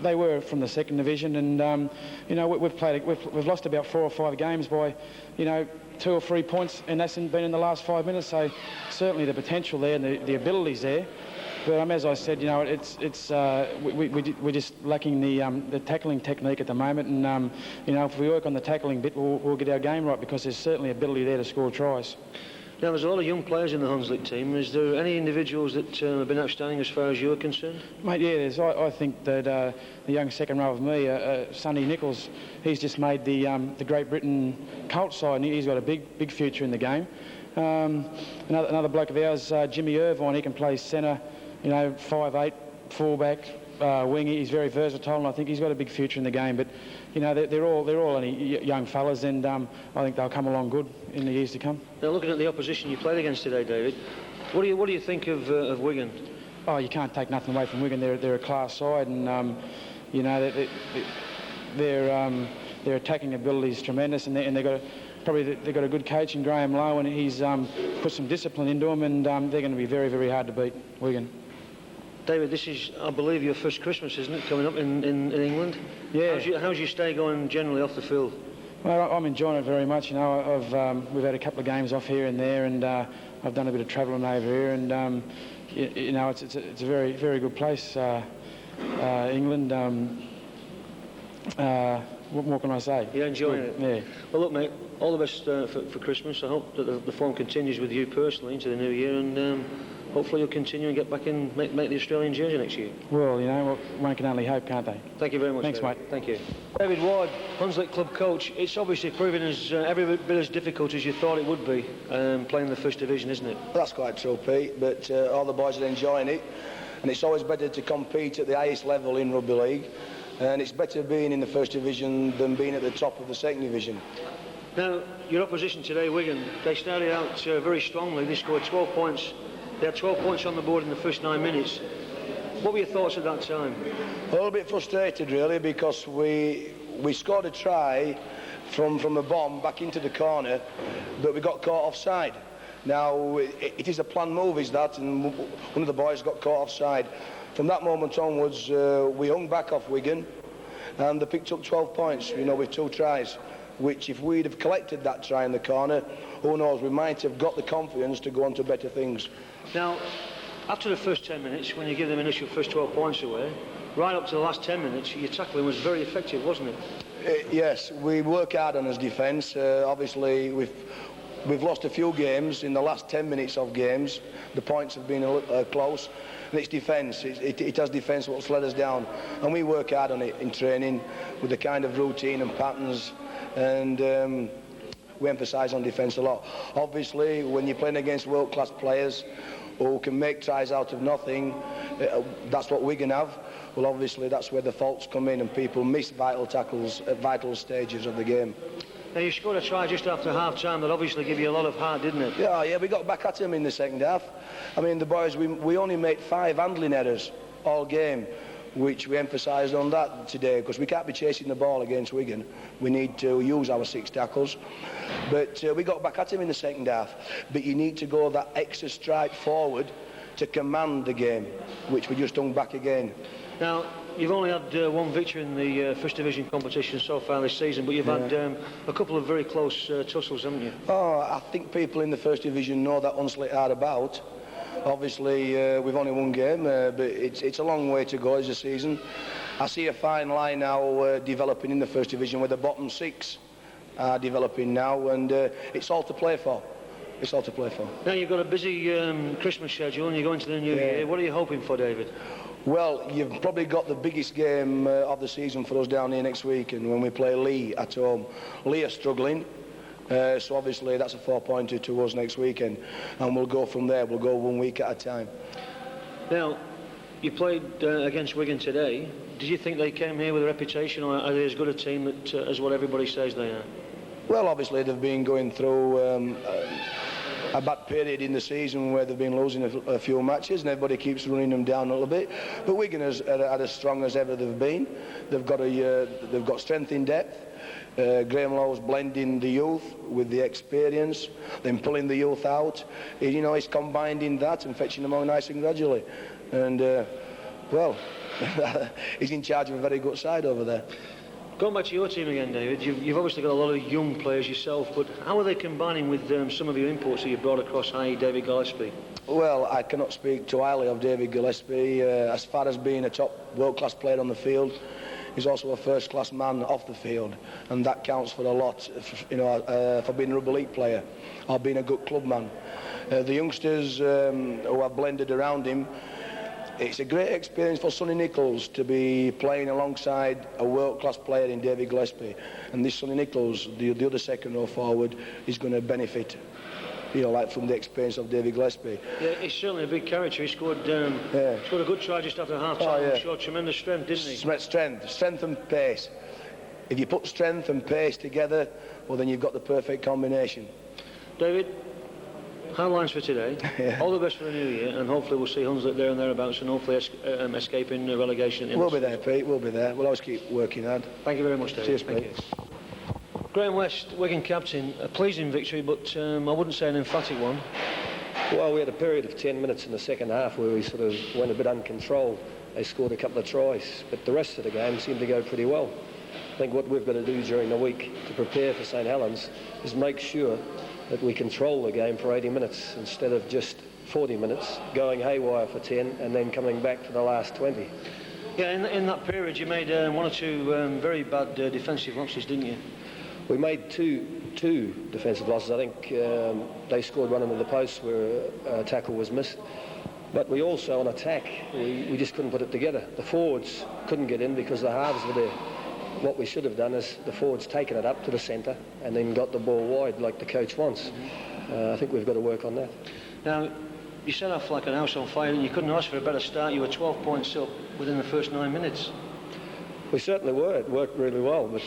they were from the Second Division, and you know, we've lost about 4 or 5 games by, you know, 2 or 3 points, and that's been in the last 5 minutes. So certainly the potential there and the ability's there. But as I said, you know, we're just lacking the tackling technique at the moment, and you know, if we work on the tackling bit, we'll get our game right, because there's certainly ability there to score tries. Now, there's a lot of young players in the Hunslet team. Is there any individuals that have been outstanding as far as you're concerned? Mate, yeah, there's. I think that the young second row of me, Sonny Nichols, he's just made the Great Britain cult side, and he's got a big future in the game. Another bloke of ours, Jimmy Irvine, he can play centre, you know, 5'8", fullback, wing. He's very versatile, and I think he's got a big future in the game. But you know, they're all only young fellas, and I think they'll come along good in the years to come. Now, looking at the opposition you played against today, David, what do you think of Wigan? Oh, you can't take nothing away from Wigan. They're a class side, and you know, their attacking ability is tremendous, and they've got a good coach in Graham Lowe, and he's put some discipline into them, and they're going to be very, very hard to beat, Wigan. David, this is, I believe, your first Christmas, isn't it, coming up in England? Yeah. How's your stay going generally off the field? Well, I'm enjoying it very much. You know, we've had a couple of games off here and there, and I've done a bit of travelling over here, and you know, it's a very, very good place, England. What more can I say? You're enjoying it? Yeah. Well, look, mate, all the best for Christmas. I hope that the form continues with you personally into the new year, and hopefully you'll continue and get back in, make the Australian jersey next year. Well, you know, one can only hope, can't they? Thank you very much. Thanks, David. mate. Thank you. David Ward, Hunslet club coach. It's obviously proven as every bit as difficult as you thought it would be playing in the first division, isn't it? That's quite true, Pete, but all the boys are enjoying it, and it's always better to compete at the highest level in rugby league, and it's better being in the first division than being at the top of the second division. Now, your opposition today, Wigan, they started out very strongly. They scored 12 points. They had 12 points on the board in the first 9 minutes. What were your thoughts at that time? A little bit frustrated, really, because we scored a try from a bomb back into the corner, but we got caught offside. Now, it is a planned move, is that, and one of the boys got caught offside. From that moment onwards, we hung back off Wigan, and they picked up 12 points, you know, with 2 tries, which if we'd have collected that try in the corner, who knows, we might have got the confidence to go on to better things. Now, after the first 10 minutes, when you give them initial first 12 points away, right up to the last 10 minutes, your tackling was very effective, wasn't it? Yes, we work hard on his defence. Obviously, we've lost a few games in the last 10 minutes of games. The points have been close. And it's defence. It has defence what's let us down. And we work hard on it in training with the kind of routine and patterns. And we emphasise on defence a lot. Obviously, when you're playing against world-class players who can make tries out of nothing, that's what Wigan have. Well, obviously, that's where the faults come in and people miss vital tackles at vital stages of the game. Now, you scored a try just after half-time that obviously gave you a lot of heart, didn't it? Yeah, we got back at him in the second half. I mean, the boys, we only made 5 handling errors all game, which we emphasised on that today, because we can't be chasing the ball against Wigan. We need to use our 6 tackles. But we got back at him in the second half. But you need to go that extra stride forward to command the game, which we just hung back again. Now, you've only had 1 victory in the first division competition so far this season, but you've had a couple of very close tussles, haven't you? Oh, I think people in the first division know that Hunslet are about. Obviously, we've only 1 game, but it's a long way to go as a season. I see a fine line now developing in the first division where the bottom 6 are developing now, and it's all to play for. It's all to play for. Now, you've got a busy Christmas schedule and you're going to the new year. What are you hoping for, David? Well, you've probably got the biggest game of the season for us down here next week, and when we play Lee at home. Lee are struggling, so obviously that's a 4-pointer to us next weekend, and we'll go from there. We'll go 1 week at a time. Now, you played against Wigan today. Did you think they came here with a reputation, or are they as good a team as what everybody says they are? Well, obviously they've been going through a bad period in the season where they've been losing a few matches, and everybody keeps running them down a little bit. But Wigan are as strong as ever they've been. They've got strength in depth. Graham Lowe's blending the youth with the experience, then pulling the youth out. You know, he's combining that and fetching them on nice and gradually. And well, he's in charge of a very good side over there. Going back to your team again, David, you've obviously got a lot of young players yourself, but how are they combining with some of your imports that you've brought across, i.e. David Gillespie? Well, I cannot speak too highly of David Gillespie. As far as being a top world-class player on the field, he's also a first-class man off the field, and that counts for a lot, you know, for being a rugby league player or being a good club man. The youngsters who have blended around him, it's a great experience for Sonny Nichols to be playing alongside a world-class player in David Gillespie. And this Sonny Nichols, the other second row forward, is going to benefit, you know, like from the experience of David Gillespie. Yeah, he's certainly a big character. He scored a good try just after half-time. Oh, yeah. He showed tremendous strength, didn't he? Strength and pace. If you put strength and pace together, well, then you've got the perfect combination. David, highlights for today. All the best for the new year, and hopefully we'll see Hunslet there and thereabouts, and hopefully escaping relegation. We'll be there, Pete. We'll be there. We'll always keep working hard. Thank you very much, David. Cheers, Pete. Thank you. Graham West, Wigan captain. A pleasing victory, but I wouldn't say an emphatic one. Well, we had a period of 10 minutes in the second half where we sort of went a bit uncontrolled. They scored a couple of tries, but the rest of the game seemed to go pretty well. I think what we've got to do during the week to prepare for St Helens is make sure that we control the game for 80 minutes instead of just 40 minutes, going haywire for 10 and then coming back for the last 20. Yeah, in that period you made one or two very bad defensive losses, didn't you? We made two defensive losses. I think they scored one into the post where a tackle was missed. But we also, on attack, we just couldn't put it together. The forwards couldn't get in because the halves were there. What we should have done is the forwards taken it up to the centre and then got the ball wide like the coach wants. I think we've got to work on that. Now, you set off like an house on fire and you couldn't ask for a better start. You were 12 points up within the first 9 minutes. We certainly were. It worked really well, but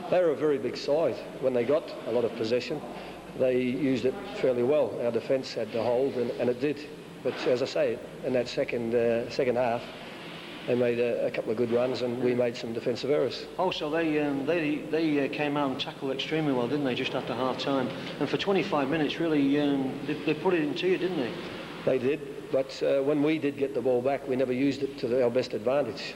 they were a very big side. When they got a lot of possession, they used it fairly well. Our defence had to hold, and it did. But as I say, in that second half, they made a couple of good runs, and we made some defensive errors. Also, they came out and tackled extremely well, didn't they, just after half-time? And for 25 minutes, really, they put it into you, didn't they? They did, but when we did get the ball back, we never used it to our best advantage.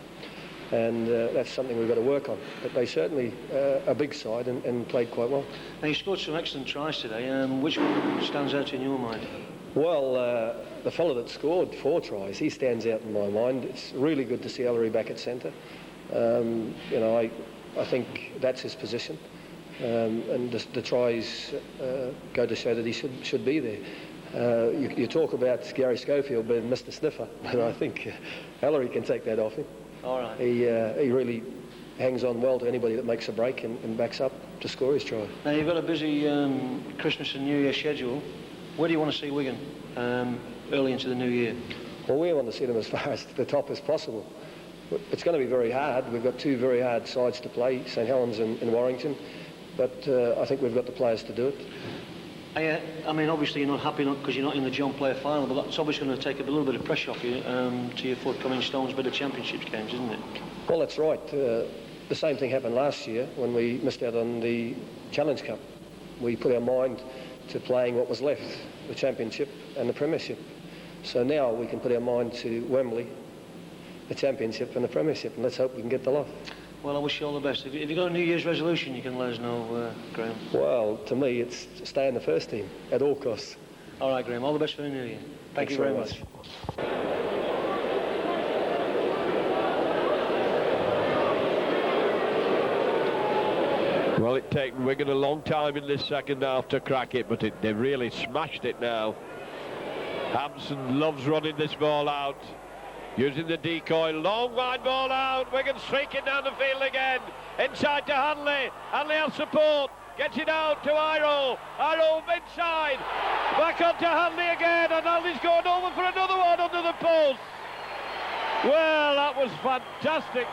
And that's something we've got to work on. But they certainly a big side and played quite well. Now, you scored some excellent tries today. Which one stands out in your mind? Well, the fellow that scored 4 tries, he stands out in my mind. It's really good to see Ellery back at centre. You know, I think that's his position. And the tries go to show that he should be there. You talk about Gary Schofield being Mr. Sniffer, but I think Ellery can take that off him. All right. He really hangs on well to anybody that makes a break and backs up to score his try. Now, you've got a busy Christmas and New Year schedule. Where do you want to see Wigan early into the new year? Well, we want to see them as far as the top as possible. It's going to be very hard. We've got 2 very hard sides to play, St Helens and Warrington, but I think we've got the players to do it. I mean, obviously you're not happy because you're not in the John Player final, but that's obviously going to take a little bit of pressure off you to your forthcoming Stones Bit of Championships games, isn't it? Well, that's right. The same thing happened last year when we missed out on the Challenge Cup. We put our mind to playing what was left, the Championship and the Premiership. So now we can put our mind to Wembley, the Championship and the Premiership, and let's hope we can get the lot. Well, I wish you all the best. If you've got a New Year's resolution, you can let us know, Graham. Well, to me, it's stay in the first team at all costs. All right, Graham. All the best for the new year. Thank you very much. Well, it's taken Wigan a long time in this second half to crack it, but they've really smashed it now. Hampson loves running this ball out, using the decoy, long wide ball out. Wigan streaking down the field again, inside to Hanley. Hanley has support, gets it out to Iro. Iro inside, back on to Hanley again, and Hanley's going over for another one under the post. Well, that was fantastic.